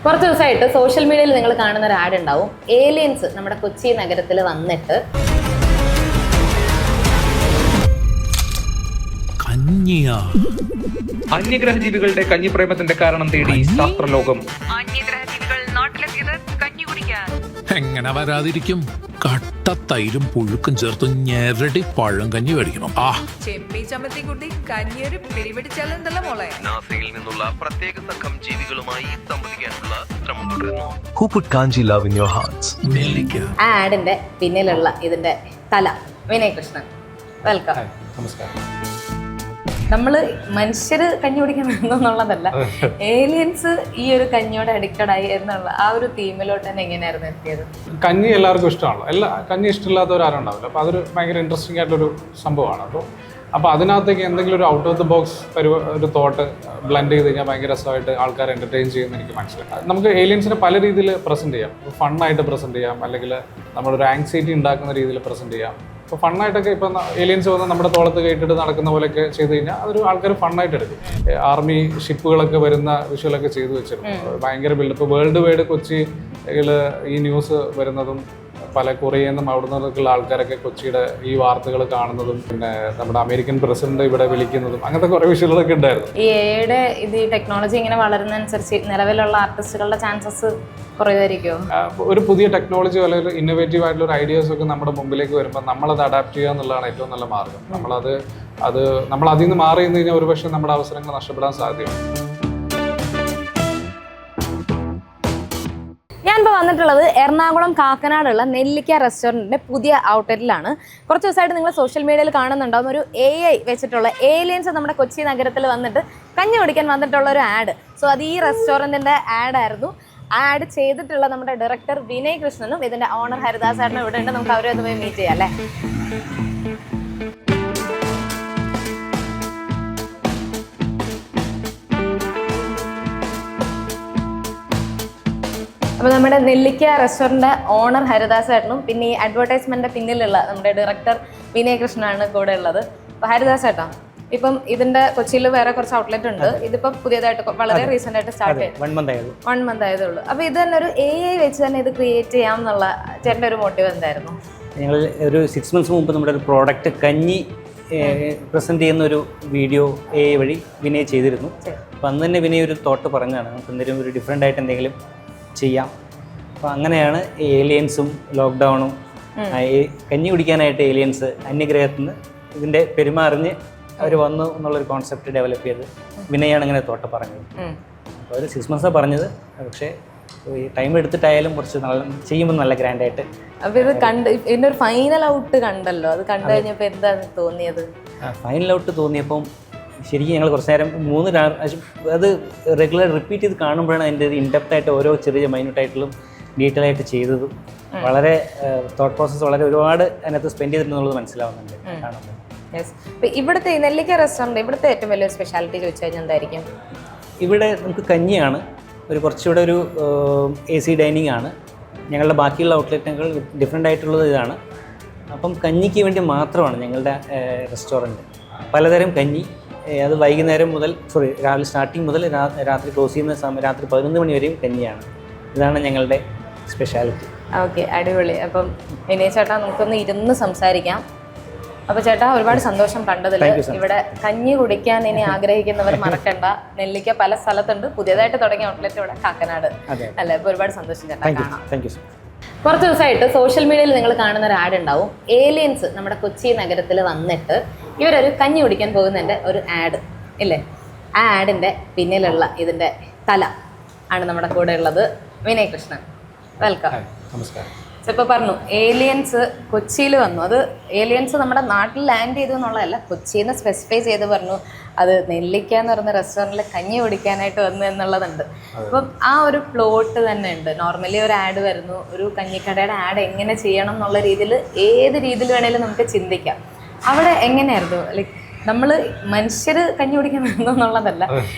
കുറച്ച് ദിവസമായിട്ട് സോഷ്യൽ മീഡിയയിൽ നിങ്ങൾ കാണുന്ന ഒരു ആഡ് ഉണ്ടാവും. ഏലിയൻസ് നമ്മുടെ കൊച്ചി നഗരത്തിൽ വന്നിട്ട് അന്യഗ്രഹ ജീവികളുടെ കഞ്ഞിപ്രേമത്തിന്റെ കാരണം തേടി ശാസ്ത്രലോകം. എങ്ങനെ വരാതിരിക്കും? കട്ട തൈരും പുഴുക്കും ചേർത്ത് ഞെരടി പഴം കഞ്ഞി മേടിക്കണം. ചെമ്മീൻ ചമ്മത്തി കുട്ടി കഞ്ഞിയൊരു പിടിപിടിച്ചാലെന്തല്ല മോളെ. നാസയിൽ നിന്നുള്ള പ്രത്യേക സംഘം ജീവികളുമായി സംവദിക്കാനുള്ള ശ്രമം തുടരുന്നു. Who put Kanji love in your hearts? നെല്ലിക്ക. ആ ആഡിന്റെ പിന്നിലുള്ള ഇതിന്റെ തല വിനയ് കൃഷ്ണൻ. വെൽക്കം. നമസ്കാരം. നമ്മള് മനുഷ്യര് കഞ്ഞി കുടിക്കാൻ എന്നുള്ളതല്ല, ഏലിയൻസ് ഈ ഒരു കഞ്ഞിയോട് അഡിക്റ്റഡ് ആയി എന്നുള്ള ആ ഒരു തീമിലോട്ട് തന്നെ എങ്ങനെയായിരുന്നു എത്തിയത്? കഞ്ഞി എല്ലാവർക്കും ഇഷ്ടമാണല്ലോ. കഞ്ഞി ഇഷ്ടമില്ലാത്തവരാരും ഉണ്ടാവില്ല. അപ്പോൾ അതൊരു ഭയങ്കര ഇൻട്രസ്റ്റിംഗ് ആയിട്ടൊരു സംഭവമാണ്. അപ്പോൾ അതിനകത്തേക്ക് എന്തെങ്കിലും ഒരു ഔട്ട് ഓഫ് ദ ബോക്സ് ഒരു തോട്ട് ബ്ലെൻഡ് ചെയ്ത് കഴിഞ്ഞാൽ ഭയങ്കര രസമായിട്ട് ആൾക്കാർ എൻ്റർടൈൻ ചെയ്യുമെന്ന് എനിക്ക് മനസ്സിലായി. നമുക്ക് ഏലിയൻസിനെ പല രീതിയിൽ പ്രസൻറ്റ് ചെയ്യാം. ഫണ്ണായിട്ട് പ്രസൻറ്റ് ചെയ്യാം, അല്ലെങ്കിൽ നമ്മളൊരു ആങ്സൈറ്റി ഉണ്ടാക്കുന്ന രീതിയിൽ പ്രസൻറ്റ് ചെയ്യാം. ഇപ്പോൾ ഫണ്ണായിട്ടൊക്കെ ഇപ്പം ഏലിയൻസ് വന്ന് നമ്മുടെ തോളത്ത് കയറ്റിട്ട് നടക്കുന്ന പോലെയൊക്കെ ചെയ്ത് കഴിഞ്ഞാൽ അതൊരു ആൾക്കാർ ഫണ്ണായിട്ട് എടുക്കും. ആർമി ഷിപ്പുകളൊക്കെ വരുന്ന വിഷ്വലൊക്കെ ചെയ്തു വെച്ചിരുന്നു. ഭയങ്കര ബിൽഡപ്പ്. വേൾഡ് വൈഡ് കൊച്ചിയിൽ ഈ ന്യൂസ് വരുന്നതും പല കൊറിയയിൽ നിന്നും അവിടെ നിന്നൊക്കെയുള്ള ആൾക്കാരൊക്കെ കൊച്ചിയുടെ ഈ വാർത്തകൾ കാണുന്നതും പിന്നെ നമ്മുടെ അമേരിക്കൻ പ്രസിഡന്റ് ഇവിടെ വിളിക്കുന്നതും അങ്ങനത്തെ കുറേ വിഷയങ്ങളൊക്കെ ഉണ്ടായിരുന്നു. ഈ എയുടെ ഇത് ഈ ടെക്നോളജി ഇങ്ങനെ വളരുന്നതനുസരിച്ച് നിലവിലുള്ള ആർട്ടിസ്റ്റുകളുടെ ചാൻസസ് കുറയുമായിരിക്കുമോ? ഒരു പുതിയ ടെക്നോളജി അല്ലെങ്കിൽ ഇന്നോവേറ്റീവ് ആയിട്ടുള്ള ഒരു ഐഡിയാസ് ഒക്കെ നമ്മുടെ മുമ്പിലേക്ക് വരുമ്പോൾ നമ്മളത് അഡാപ്റ്റ് ചെയ്യുക എന്നുള്ളതാണ് ഏറ്റവും നല്ല മാർഗം. നമ്മൾ അതിൽ നിന്ന് മാറി നിന്ന് കഴിഞ്ഞാൽ ഒരുപക്ഷെ നമ്മുടെ അവസരങ്ങൾ നഷ്ടപ്പെടാൻ സാധ്യതയുണ്ട്. ഞാനിപ്പോൾ വന്നിട്ടുള്ളത് എറണാകുളം കാക്കനാടുള്ള നെല്ലിക്ക റെസ്റ്റോറൻറ്റിൻ്റെ പുതിയ ഔട്ട്ലെറ്റിലാണ്. കുറച്ച് ദിവസമായിട്ട് നിങ്ങൾ സോഷ്യൽ മീഡിയയിൽ കാണുന്നുണ്ടാവും ഒരു AI വെച്ചിട്ടുള്ള ഏലിയൻസ് നമ്മുടെ കൊച്ചി നഗരത്തിൽ വന്നിട്ട് കഞ്ഞി കുടിക്കാൻ വന്നിട്ടുള്ള ഒരു ആഡ്. സോ അത് ഈ റെസ്റ്റോറൻറ്റിൻ്റെ ആഡായിരുന്നു. ആഡ് ചെയ്തിട്ടുള്ള നമ്മുടെ ഡയറക്ടർ വിനയ് കൃഷ്ണനും ഇതിൻ്റെ ഓണർ ഹരിദാസ് ചേട്ടനും ഇവിടെ ഉണ്ട്. നമുക്ക് അവരെ ഒന്ന് പോയി മീറ്റ് ചെയ്യാം അല്ലേ? അപ്പോൾ നമ്മുടെ നെല്ലിക്ക റെസ്റ്റോറൻറ്റ് ഓണർ ഹരിദാസ് ചേട്ടനും പിന്നെ ഈ അഡ്വർടൈസ്മെൻറ്റിൻ്റെ പിന്നിലുള്ള നമ്മുടെ ഡയറക്ടർ വിനയ് കൃഷ്ണനാണ് കൂടെ ഉള്ളത്. അപ്പോൾ ഹരിദാസ് ചേട്ടാ, ഇപ്പം ഇതിൻ്റെ കൊച്ചിയിൽ വേറെ കുറച്ച് ഔട്ട്ലെറ്റ് ഉണ്ട്. ഇതിപ്പം പുതിയതായിട്ട് വളരെ റീസെൻ്റ് ആയിട്ട് സ്റ്റാർട്ട് ചെയ്തു. 1 മന്ത് ആയതേ ഉള്ളൂ. അപ്പോൾ ഇത് തന്നെ ഒരു AI വെച്ച് തന്നെ ഇത് ക്രിയേറ്റ് ചെയ്യാം എന്നുള്ള ചേട്ടൻ്റെ ഒരു മോട്ടീവ് എന്തായിരുന്നു? ഞങ്ങൾ ഒരു 6 months മുമ്പ് നമ്മുടെ ഒരു പ്രോഡക്റ്റ് കഞ്ഞി പ്രസൻറ്റ് ചെയ്യുന്ന ഒരു വീഡിയോ AI വഴി വിനയ് ചെയ്തിരുന്നു. അപ്പോൾ അന്ന് തന്നെ വിനയ് ഒരു തോട്ട് പറഞ്ഞാണ് നമുക്ക് എന്തെങ്കിലും ഒരു ഡിഫറെൻ്റ് ആയിട്ട് എന്തെങ്കിലും ചെയ്യാം. അപ്പോൾ അങ്ങനെയാണ് ഏലിയൻസും ലോക്ക്ഡൗണും കഞ്ഞി കുടിക്കാനായിട്ട് ഏലിയൻസ് അന്യഗ്രഹത്തിൽ നിന്ന് ഇതിൻ്റെ പെരുമാറിഞ്ഞ് അവർ വന്നു എന്നുള്ളൊരു കോൺസെപ്റ്റ് ഡെവലപ്പ് ചെയ്ത് വിനയാണ് അങ്ങനെ തോട്ട് പറഞ്ഞത്. അപ്പോൾ ഒരു 6 months പറഞ്ഞത്, പക്ഷേ ഈ ടൈം എടുത്തിട്ടായാലും കുറച്ച് നല്ല ചെയ്യുമ്പോൾ നല്ല ഗ്രാൻഡായിട്ട്. അപ്പോൾ ഇത് ഇതിൻ്റെ ഒരു ഫൈനൽ ഔട്ട് കണ്ടല്ലോ, അത് കണ്ടു കഴിഞ്ഞപ്പോൾ എന്താ തോന്നിയത്? ഫൈനൽ ഔട്ട് തോന്നിയപ്പം ശരിക്കും ഞങ്ങൾ കുറച്ച് നേരം 3 അത് റെഗുലർ റിപ്പീറ്റ് ചെയ്ത് കാണുമ്പോഴാണ് അതിൻ്റെ ഇൻഡെപ്തായിട്ട് ഓരോ ചെറിയ മൈന്യൂട്ടായിട്ടുള്ള ഡീറ്റെയിൽ ആയിട്ട് ചെയ്തതും വളരെ തോട്ട് പ്രോസസ്സ് വളരെ ഒരുപാട് അതിനകത്ത് സ്പെൻഡ് ചെയ്തിട്ടുണ്ടെന്നുള്ളത് മനസ്സിലാവുന്നുണ്ട് കാണുമ്പോൾ. യെസ്. അപ്പോൾ ഇവിടുത്തെ നെല്ലിക്ക റെസ്റ്റോറൻറ്റ് ഇവിടുത്തെ ഏറ്റവും വലിയ സ്പെഷ്യാലിറ്റി ചോദിച്ചു കഴിഞ്ഞാൽ എന്തായിരിക്കും? ഇവിടെ നമുക്ക് കഞ്ഞിയാണ് കുറച്ചുകൂടെ ഒരു AC ഡൈനിങ് ആണ്. ഞങ്ങളുടെ ബാക്കിയുള്ള ഔട്ട്ലെറ്റുകൾ ഡിഫറെൻ്റ് ആയിട്ടുള്ളത് ഇതാണ്. അപ്പം കഞ്ഞിക്ക് വേണ്ടി മാത്രമാണ് ഞങ്ങളുടെ റെസ്റ്റോറൻറ്റ്. പലതരം കഞ്ഞി, അത് വൈകുന്നേരം മുതൽ രാവിലെ സ്റ്റാർട്ടിങ് മുതൽ രാത്രി ക്ലോസ് ചെയ്യുന്ന സമയം രാത്രി 11 മണി വരെയും കഞ്ഞിയാണ്. ഇതാണ് ഞങ്ങളുടെ സ്പെഷ്യാലിറ്റി. ഓക്കെ, അടിപൊളി. അപ്പം വിനയ് ചേട്ടാ, നമുക്കൊന്ന് ഇരുന്ന് സംസാരിക്കാം. അപ്പോൾ ചേട്ടാ, ഒരുപാട് സന്തോഷം കണ്ടതിൽ. ഇവിടെ കഞ്ഞി കുടിക്കാൻ ഇനി ആഗ്രഹിക്കുന്നവർ മറക്കണ്ട, നെല്ലിക്ക പല സ്ഥലത്തുണ്ട്. പുതിയതായിട്ട് തുടങ്ങിയ ഔട്ട്ലെറ്റ് ഇവിടെ കാക്കനാട് അല്ലേ? അപ്പോൾ ഒരുപാട് സന്തോഷം ചേട്ടാ. Thank you. കുറച്ച് ദിവസമായിട്ട് സോഷ്യൽ മീഡിയയിൽ നിങ്ങൾ കാണുന്ന ഒരു ആഡ് ഉണ്ടാവും. ഏലിയൻസ് നമ്മുടെ കൊച്ചി നഗരത്തിൽ വന്നിട്ട് ഇവരൊരു കഞ്ഞി കുടിക്കാൻ പോകുന്നതിൻ്റെ ഒരു ആഡ് ഇല്ലേ? ആ ആഡിൻ്റെ പിന്നിലുള്ള ഇതിൻ്റെ തല ആണ് നമ്മുടെ കൂടെ ഉള്ളത് വിനയ് കൃഷ്ണൻ. വെൽക്കം. നമസ്കാരം. ഇപ്പോൾ പറഞ്ഞു ഏലിയൻസ് കൊച്ചിയിൽ വന്നു. അത് ഏലിയൻസ് നമ്മുടെ നാട്ടിൽ ലാൻഡ് ചെയ്തു എന്നുള്ളതല്ല, കൊച്ചിയിൽ നിന്ന് സ്പെസിഫൈ ചെയ്ത് പറഞ്ഞു അത് നെല്ലിക്ക എന്ന് പറയുന്ന റെസ്റ്റോറൻറ്റിൽ കഞ്ഞി കുടിക്കാനായിട്ട് വന്നു എന്നുള്ളതുണ്ട്. അപ്പം ആ ഒരു പ്ലോട്ട് തന്നെ ഉണ്ട്. നോർമലി ഒരു ആഡ് വരുന്നു, ഒരു കഞ്ഞിക്കടയുടെ ആഡ് എങ്ങനെ ചെയ്യണം എന്നുള്ള രീതിയിൽ ഏത് രീതിയിൽ വേണേലും നമുക്ക് ചിന്തിക്കാം. അവിടെ എങ്ങനെയായിരുന്നു? ലൈക്ക് നമ്മൾ മനുഷ്യർ കഞ്ഞി കുടിക്കാൻ എന്നുള്ളതല്ല,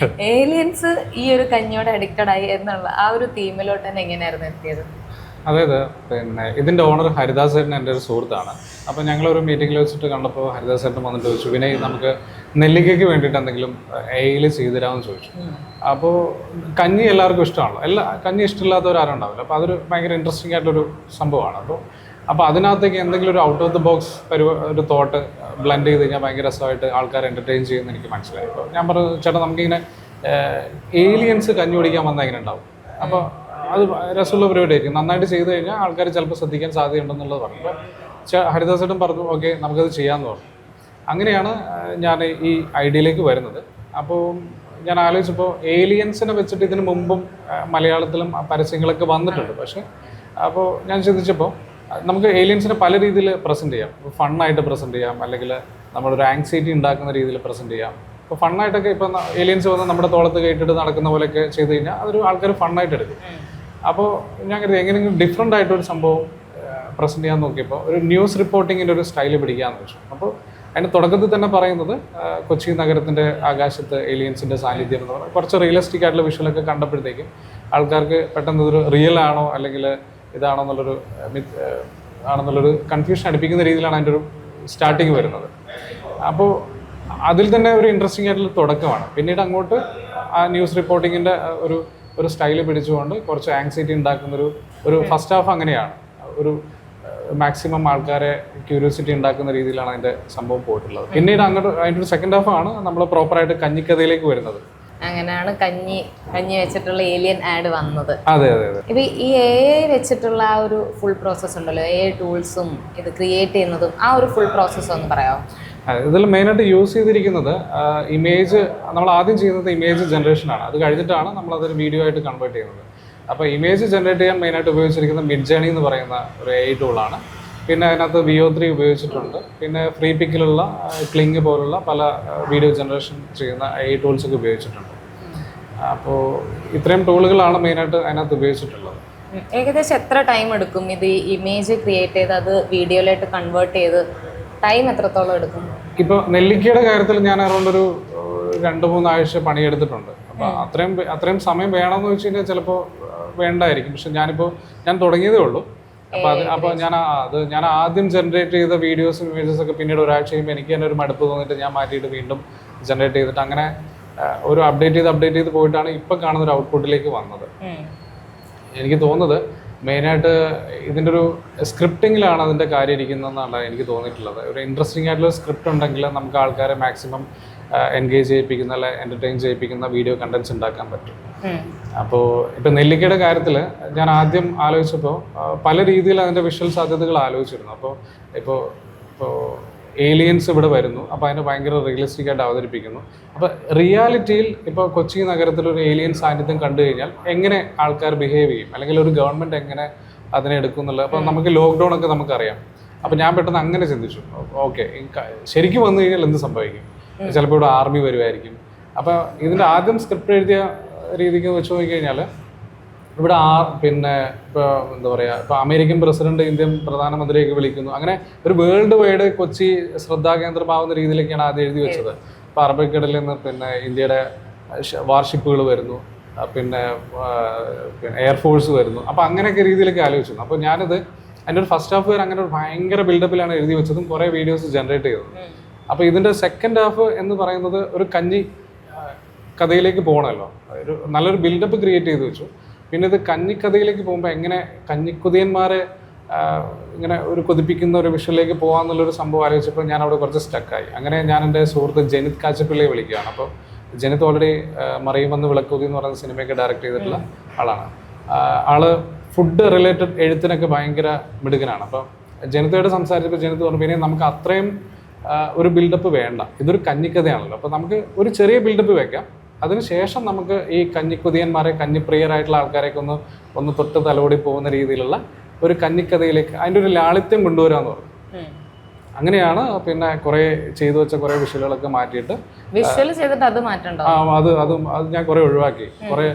ഏലിയൻസ് ഈ ഒരു കഞ്ഞിയോട് അഡിക്റ്റഡ് ആയി എന്നുള്ള ആ ഒരു തീമിലോട്ട് തന്നെ എങ്ങനെയായിരുന്നു എത്തിയത്? അതായത് പിന്നെ ഇതിൻ്റെ ഓണർ ഹരിദാസ് ചേട്ടൻ എൻ്റെ ഒരു സുഹൃത്താണ്. അപ്പോൾ ഞങ്ങളൊരു മീറ്റിങ്ങിൽ വെച്ചിട്ട് കണ്ടപ്പോൾ ഹരിദാസ് ചേട്ടൻ വന്നിട്ട് ചോദിച്ചു, വിനയ് നമുക്ക് നെല്ലിക്കയ്ക്ക് വേണ്ടിയിട്ട് എന്തെങ്കിലും എയിൽ ചെയ്തു തരാമെന്ന് ചോദിച്ചു. അപ്പോൾ കഞ്ഞി എല്ലാവർക്കും ഇഷ്ടമാണല്ലോ, കഞ്ഞി ഇഷ്ടമില്ലാത്തവരാരും ഉണ്ടാവില്ല. അപ്പോൾ അതൊരു ഭയങ്കര ഇൻട്രസ്റ്റിംഗ് ആയിട്ടൊരു സംഭവമാണ്. അപ്പോൾ അതിനകത്തേക്ക് എന്തെങ്കിലും ഒരു ഔട്ട് ഓഫ് ദ ബോക്സ് ഒരു തോട്ട് ബ്ലെൻഡ് ചെയ്ത് കഴിഞ്ഞാൽ ഭയങ്കര രസമായിട്ട് ആൾക്കാർ എൻ്റർടൈൻ ചെയ്യുമെന്ന് എനിക്ക് മനസ്സിലായി. അപ്പോൾ ഞാൻ പറഞ്ഞു, ചേട്ടാ നമുക്കിങ്ങനെ ഏലിയൻസ് കഞ്ഞി കുടിക്കാൻ വന്നാൽ ഇങ്ങനെ ഉണ്ടാവും, അപ്പോൾ അത് രസമുള്ള പരിപാടിയായിരിക്കും, നന്നായിട്ട് ചെയ്ത് കഴിഞ്ഞാൽ ആൾക്കാർ ചിലപ്പോൾ ശ്രദ്ധിക്കാൻ സാധ്യതയുണ്ടെന്നുള്ളത് പറഞ്ഞു. അപ്പോൾ ഹരിദാസ് ചേട്ടൻ പറഞ്ഞു, ഓക്കെ നമുക്കത് ചെയ്യാമെന്ന് പറഞ്ഞു. അങ്ങനെയാണ് ഞാൻ ഈ ഐഡിയയിലേക്ക് വരുന്നത്. അപ്പോൾ ഞാൻ ആലോചിച്ചപ്പോൾ ഏലിയൻസിനെ വെച്ചിട്ട് ഇതിന് മുമ്പും മലയാളത്തിലും പരസ്യങ്ങളൊക്കെ വന്നിട്ടുണ്ട്. പക്ഷേ അപ്പോൾ ഞാൻ ചിന്തിച്ചപ്പോൾ നമുക്ക് ഏലിയൻസിനെ പല രീതിയിൽ പ്രസൻറ്റ് ചെയ്യാം. ഫണ്ണായിട്ട് പ്രസൻറ്റ് ചെയ്യാം, അല്ലെങ്കിൽ നമ്മളൊരു ആങ്സൈറ്റി ഉണ്ടാക്കുന്ന രീതിയിൽ പ്രസൻറ്റ് ചെയ്യാം. ഇപ്പോൾ ഫണ്ണായിട്ടൊക്കെ ഇപ്പം ഏലിയൻസ് വന്ന് നമ്മുടെ തോളത്ത് കയറ്റിട്ട് നടക്കുന്ന പോലെയൊക്കെ ചെയ്ത് കഴിഞ്ഞാൽ അതൊരു ആൾക്കാർ ഫണ്ണായിട്ട് എടുക്കും. അപ്പോൾ ഞാൻ കരുതി എങ്ങനെയെങ്കിലും ഡിഫറെൻ്റ് ആയിട്ടൊരു സംഭവം പ്രസൻറ്റ് ചെയ്യാൻ നോക്കിയപ്പോൾ ഒരു ന്യൂസ് റിപ്പോർട്ടിങ്ങിൻ്റെ ഒരു സ്റ്റൈൽ പിടിക്കാമെന്ന് വെച്ചു. അപ്പോൾ അതിൻ്റെ തുടക്കത്തിൽ തന്നെ പറയുന്നത് കൊച്ചി നഗരത്തിൻ്റെ ആകാശത്ത് ഏലിയൻസിൻ്റെ സാന്നിധ്യം എന്ന് പറഞ്ഞാൽ കുറച്ച് റിയലിസ്റ്റിക് ആയിട്ടുള്ള വിഷ്വലൊക്കെ കണ്ടപ്പോഴത്തേക്കും ആൾക്കാർക്ക് പെട്ടെന്ന് ഇതൊരു റിയൽ ആണോ അല്ലെങ്കിൽ ഇതാണോ എന്നുള്ളൊരു കൺഫ്യൂഷൻ അടുപ്പിക്കുന്ന രീതിയിലാണ് അതിൻ്റെ ഒരു സ്റ്റാർട്ടിങ് വരുന്നത്. അപ്പോൾ അതിൽ തന്നെ ഒരു ഇൻട്രസ്റ്റിംഗ് ആയിട്ടുള്ള തുടക്കമാണ്. പിന്നീട് അങ്ങോട്ട് ആ ന്യൂസ് റിപ്പോർട്ടിങ്ങിൻ്റെ ഒരു സ്റ്റൈല് പിടിച്ചുകൊണ്ട് കുറച്ച് ആങ്സൈറ്റി ഉണ്ടാക്കുന്നൊരു ഫസ്റ്റ് ഹാഫ് അങ്ങനെയാണ്. ഒരു മാക്സിമം ആൾക്കാരെ ക്യൂരിയോസിറ്റി ഉണ്ടാക്കുന്ന രീതിയിലാണ് അതിൻ്റെ സംഭവം പോയിട്ടുള്ളത്. പിന്നീട് അങ്ങോട്ട് അതിൻ്റെ ഒരു സെക്കൻഡ് ഹാഫാണ് നമ്മൾ പ്രോപ്പറായിട്ട് കഞ്ഞിക്കഥയിലേക്ക് വരുന്നത്. അങ്ങനെയാണ് കഞ്ഞി വെച്ചിട്ടുള്ള ഏലിയൻ ആഡ് വന്നത്. അതെ അതെ അതെ. ഇപ്പൊ ഈ AI വെച്ചിട്ടുള്ള ആ ഒരു ഫുൾ പ്രോസസ്സ് ഉണ്ടല്ലോ, AI ടൂൾസും ഇത് ക്രിയേറ്റ് ചെയ്യുന്നതും, ആ ഒരു ഫുൾ പ്രോസസ്സ് ഒന്ന് പറയാമോ? ഇതിൽ മെയിനായിട്ട് യൂസ് ചെയ്തിരിക്കുന്നത് ഇമേജ്, നമ്മൾ ആദ്യം ചെയ്യുന്നത് ഇമേജ് ജനറേഷനാണ്. അത് കഴിഞ്ഞിട്ടാണ് നമ്മളതൊരു വീഡിയോ ആയിട്ട് കൺവേർട്ട് ചെയ്യുന്നത്. അപ്പോൾ ഇമേജ് ജനറേറ്റ് ചെയ്യാൻ മെയിനായിട്ട് ഉപയോഗിച്ചിരിക്കുന്നത് മിഡ്ജേണി എന്ന് പറയുന്ന ഒരു AI ടൂളാണ്. പിന്നെ അതിനകത്ത് VO3 ഉപയോഗിച്ചിട്ടുണ്ട്. പിന്നെ ഫ്രീ പിക്കിലുള്ള ക്ലിങ് പോലുള്ള പല വീഡിയോ ജനറേഷൻ ചെയ്യുന്ന AI ടൂൾസൊക്കെ ഉപയോഗിച്ചിട്ടുണ്ട്. അപ്പോൾ ഇത്രയും ടൂളുകളാണ് മെയിനായിട്ട് അതിനകത്ത് ഉപയോഗിച്ചിട്ടുള്ളത്. ഏകദേശം എത്ര ടൈം എടുക്കും ഇത് ഇമേജ് ക്രിയേറ്റ് ചെയ്ത് അത് വീഡിയോയിലായിട്ട് കൺവേർട്ട് ചെയ്ത്? ടൈം എത്രത്തോളം എടുക്കും? ഇപ്പോൾ നെല്ലിക്കയുടെ കാര്യത്തിൽ ഞാൻ അറൗണ്ട് ഒരു 2-3 ആഴ്ച പണിയെടുത്തിട്ടുണ്ട്. അപ്പോൾ അത്രയും സമയം വേണമെന്ന് വെച്ച് കഴിഞ്ഞാൽ ചിലപ്പോൾ വേണ്ടായിരിക്കും. പക്ഷെ ഞാൻ തുടങ്ങിയതേ ഉള്ളൂ. അപ്പോൾ ഞാൻ ആദ്യം ജനറേറ്റ് ചെയ്ത വീഡിയോസും ഇമേജസ് ഒക്കെ പിന്നീട് ഒരാഴ്ച കഴിയുമ്പോൾ എനിക്ക് തന്നെ ഒരു മടുപ്പ് തോന്നിയിട്ട് ഞാൻ മാറ്റിയിട്ട് വീണ്ടും ജനറേറ്റ് ചെയ്തിട്ട് അങ്ങനെ ഒരു അപ്ഡേറ്റ് ചെയ്ത് പോയിട്ടാണ് ഇപ്പം കാണുന്ന ഒരു ഔട്ട്പുട്ടിലേക്ക് വന്നത്. എനിക്ക് തോന്നുന്നത് മെയിനായിട്ട് ഇതിൻ്റെ ഒരു സ്ക്രിപ്റ്റിങ്ങിലാണ് അതിൻ്റെ കാര്യം ഇരിക്കുന്നതെന്നാണ് എനിക്ക് തോന്നിയിട്ടുള്ളത്. ഒരു ഇൻട്രസ്റ്റിംഗ് ആയിട്ടുള്ള സ്ക്രിപ്റ്റ് ഉണ്ടെങ്കിൽ നമുക്ക് ആൾക്കാരെ മാക്സിമം എൻഗേജ് ചെയ്യിപ്പിക്കുന്ന അല്ലെ എൻ്റർടൈൻ ചെയ്യിപ്പിക്കുന്ന വീഡിയോ കണ്ടൻറ്റ്സ് ഉണ്ടാക്കാൻ പറ്റും. അപ്പോൾ ഇപ്പോൾ നെല്ലിക്കയുടെ കാര്യത്തിൽ ഞാൻ ആദ്യം ആലോചിച്ചപ്പോൾ പല രീതിയിൽ അതിൻ്റെ വിഷ്വൽ സാധ്യതകൾ ആലോചിച്ചിരുന്നു. ഇപ്പോൾ ഏലിയൻസ് ഇവിടെ വരുന്നു, അപ്പോൾ അതിനെ ഭയങ്കര റിയലിസ്റ്റിക് ആയിട്ട് അവതരിപ്പിക്കുന്നു. അപ്പോൾ റിയാലിറ്റിയിൽ ഇപ്പോൾ കൊച്ചി നഗരത്തിലൊരു ഏലിയൻ സാന്നിധ്യം കണ്ടു കഴിഞ്ഞാൽ എങ്ങനെ ആൾക്കാർ ബിഹേവ് ചെയ്യും, അല്ലെങ്കിൽ ഒരു ഗവൺമെൻറ് എങ്ങനെ അതിനെ എടുക്കും എന്നുള്ളത്. അപ്പോൾ നമുക്ക് ലോക്ക്ഡൗൺ ഒക്കെ നമുക്കറിയാം. അപ്പോൾ ഞാൻ പെട്ടെന്ന് അങ്ങനെ ചിന്തിച്ചു, ഓക്കെ ശരിക്കും വന്നു കഴിഞ്ഞാൽ എന്ത് സംഭവിക്കും? ചിലപ്പോൾ ഇവിടെ ആർമി വരുമായിരിക്കും. അപ്പോൾ ഇതിൻ്റെ ആദ്യം സ്ക്രിപ്റ്റ് എഴുതിയ രീതിക്ക് വെച്ച് നോക്കിക്കഴിഞ്ഞാൽ ഇവിടെ പിന്നെ ഇപ്പോൾ എന്താ പറയുക, ഇപ്പോൾ അമേരിക്കൻ പ്രസിഡന്റ് ഇന്ത്യൻ പ്രധാനമന്ത്രിയൊക്കെ വിളിക്കുന്നു. അങ്ങനെ ഒരു വേൾഡ് വൈഡ് കൊച്ചി ശ്രദ്ധാകേന്ദ്രമാവുന്ന രീതിയിലേക്കാണ് ആദ്യം എഴുതി വെച്ചത്. ഇപ്പോൾ അറബിക്കടലിൽ നിന്ന് പിന്നെ ഇന്ത്യയുടെ വാർഷിപ്പുകൾ വരുന്നു, പിന്നെ എയർഫോഴ്സ് വരുന്നു. അപ്പോൾ അങ്ങനെയൊക്കെ രീതിയിലൊക്കെ ആലോചിച്ചു. അപ്പോൾ ഞാനിത് എൻ്റെ ഒരു ഫസ്റ്റ് ഹാഫ് വരെ അങ്ങനെ ഒരു ഭയങ്കര ബിൽഡപ്പിലാണ് എഴുതി വെച്ചതും കുറേ വീഡിയോസ് ജനറേറ്റ് ചെയ്തത്. അപ്പോൾ ഇതിൻ്റെ സെക്കൻഡ് ഹാഫ് എന്ന് പറയുന്നത് ഒരു കഞ്ഞി കഥയിലേക്ക് പോകണമല്ലോ, ഒരു നല്ലൊരു ബിൽഡപ്പ് ക്രിയേറ്റ് ചെയ്ത് വെച്ചു. പിന്നെ ഇത് കഞ്ഞിക്കഥയിലേക്ക് പോകുമ്പോൾ എങ്ങനെ കഞ്ഞിക്കുതിയന്മാരെ ഇങ്ങനെ ഒരു കൊതിപ്പിക്കുന്ന ഒരു വിഷ്വലിലേക്ക് പോകാമെന്നുള്ളൊരു സംഭവം ആലോചിച്ചപ്പോൾ ഞാൻ അവിടെ കുറച്ച് സ്റ്റക്കായി. അങ്ങനെ ഞാൻ എൻ്റെ സുഹൃത്ത് ജനിത് കാച്ചപ്പിള്ളയെ വിളിക്കുകയാണ്. അപ്പോൾ ജനിത് ഓൾറെഡി മറിയുമെന്ന് വിളക്കുതി എന്ന് പറയുന്ന സിനിമയൊക്കെ ഡയറക്റ്റ് ചെയ്തിട്ടുള്ള ആളാണ്. ആള് ഫുഡ് റിലേറ്റഡ് എഴുത്തിനൊക്കെ ഭയങ്കര മിടുക്കനാണ്. അപ്പോൾ ജനിതയോട് സംസാരിച്ചപ്പോൾ ജനിത് പറഞ്ഞു, പിന്നെ നമുക്ക് അത്രയും ഒരു ബിൽഡപ്പ് വേണ്ട, ഇതൊരു കഞ്ഞിക്കഥയാണല്ലോ, അപ്പോൾ നമുക്ക് ഒരു ചെറിയ ബിൽഡപ്പ് വെക്കാം, അതിനുശേഷം നമുക്ക് ഈ കഞ്ഞിക്കുതിയന്മാരെ കഞ്ഞിപ്രിയരായിട്ടുള്ള ആൾക്കാരെയൊക്കെ ഒന്ന് തൊട്ട് തലോടി പോകുന്ന രീതിയിലുള്ള ഒരു കഞ്ഞിക്കഥയിലേക്ക് അതിൻ്റെ ഒരു ലാളിത്യം കൊണ്ടുവരാമെന്ന് പറഞ്ഞു. അങ്ങനെയാണ് പിന്നെ കുറേ ചെയ്തു വെച്ച കുറേ വിഷ്വലുകളൊക്കെ മാറ്റിയിട്ട് അത് ഞാൻ കുറേ ഒഴിവാക്കി. കുറേ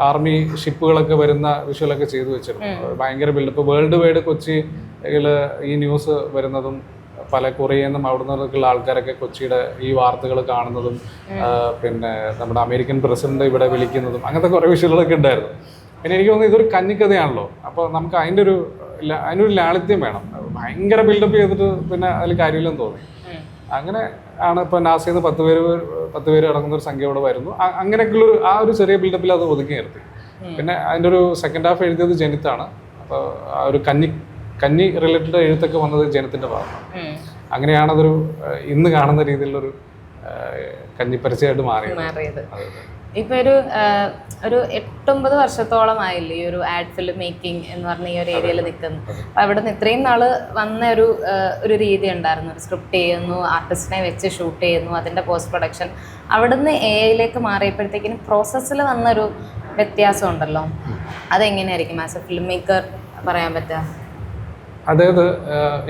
ആർമി ഷിപ്പുകളൊക്കെ വരുന്ന വിഷ്വലൊക്കെ ചെയ്തു വെച്ചിരുന്നു. ഭയങ്കര ബിൽഡപ്പ് വേൾഡ് വൈഡ് കൊച്ചിയിൽ ഈ ന്യൂസ് വരുന്നതും പല കൊറിയയിൽ നിന്നും അവിടെ നിന്നൊക്കെയുള്ള ആൾക്കാരൊക്കെ കൊച്ചിയുടെ ഈ വാർത്തകൾ കാണുന്നതും പിന്നെ നമ്മുടെ അമേരിക്കൻ പ്രസിഡന്റ് ഇവിടെ വിളിക്കുന്നതും അങ്ങനത്തെ കുറേ വിഷയങ്ങളൊക്കെ ഉണ്ടായിരുന്നു. പിന്നെ എനിക്ക് തോന്നുന്നു ഇതൊരു കഞ്ഞിക്കഥയാണല്ലോ, അപ്പോൾ നമുക്ക് അതിനൊരു ലാളിത്യം വേണം. ഭയങ്കര ബിൽഡപ്പ് ചെയ്തിട്ട് പിന്നെ അതിൽ കാര്യമില്ലെന്ന് തോന്നി. അങ്ങനെ ആണ് ഇപ്പോൾ നാസിന്ന് 10 പേര് അടങ്ങുന്ന ഒരു സംഖ്യ ഇവിടെ വരുന്നു. അങ്ങനെയൊക്കെയുള്ളൊരു ആ ഒരു ചെറിയ ബിൽഡപ്പിൽ അത് ഒതുക്കി നിർത്തി. പിന്നെ അതിൻ്റെ ഒരു സെക്കൻഡ് ഹാഫ് എഴുതിയത് ജനിത്താണ്. അപ്പോൾ ആ ഒരു കഞ്ഞി റിലേറ്റഡ് എഴുത്തൊക്കെ വന്നത് ജനത്തിൻ്റെ ഭാഗമാണ്. അങ്ങനെയാണ് അതൊരു ഇന്ന് കാണുന്ന രീതിയിലുള്ളൊരു കഞ്ഞിപ്പരസ്യമായിട്ട് മാറിയത്. ഇപ്പൊ ഒരു 8-9 വർഷത്തോളമായില്ലേ ഈ ഒരു ആഡ് ഫിലിം മേക്കിംഗ് എന്ന് പറഞ്ഞ ഈ ഒരു ഏരിയയിൽ നിൽക്കുന്നു. അപ്പൊ അവിടെ നിന്ന് ഇത്രയും നാള് വന്ന ഒരു രീതി ഉണ്ടായിരുന്നു. ഒരു സ്ക്രിപ്റ്റ് ചെയ്യുന്നു, ആർട്ടിസ്റ്റിനെ വെച്ച് ഷൂട്ട് ചെയ്യുന്നു, അതിന്റെ പോസ്റ്റ് പ്രൊഡക്ഷൻ. അവിടുന്ന് AI മാറിയപ്പോഴത്തേക്കിനും പ്രോസസ്സിൽ വന്നൊരു വ്യത്യാസം ഉണ്ടല്ലോ, അതെങ്ങനെയായിരിക്കും ആസ് എ ഫിലിം മേക്കർ പറയാൻ പറ്റുക? അതായത്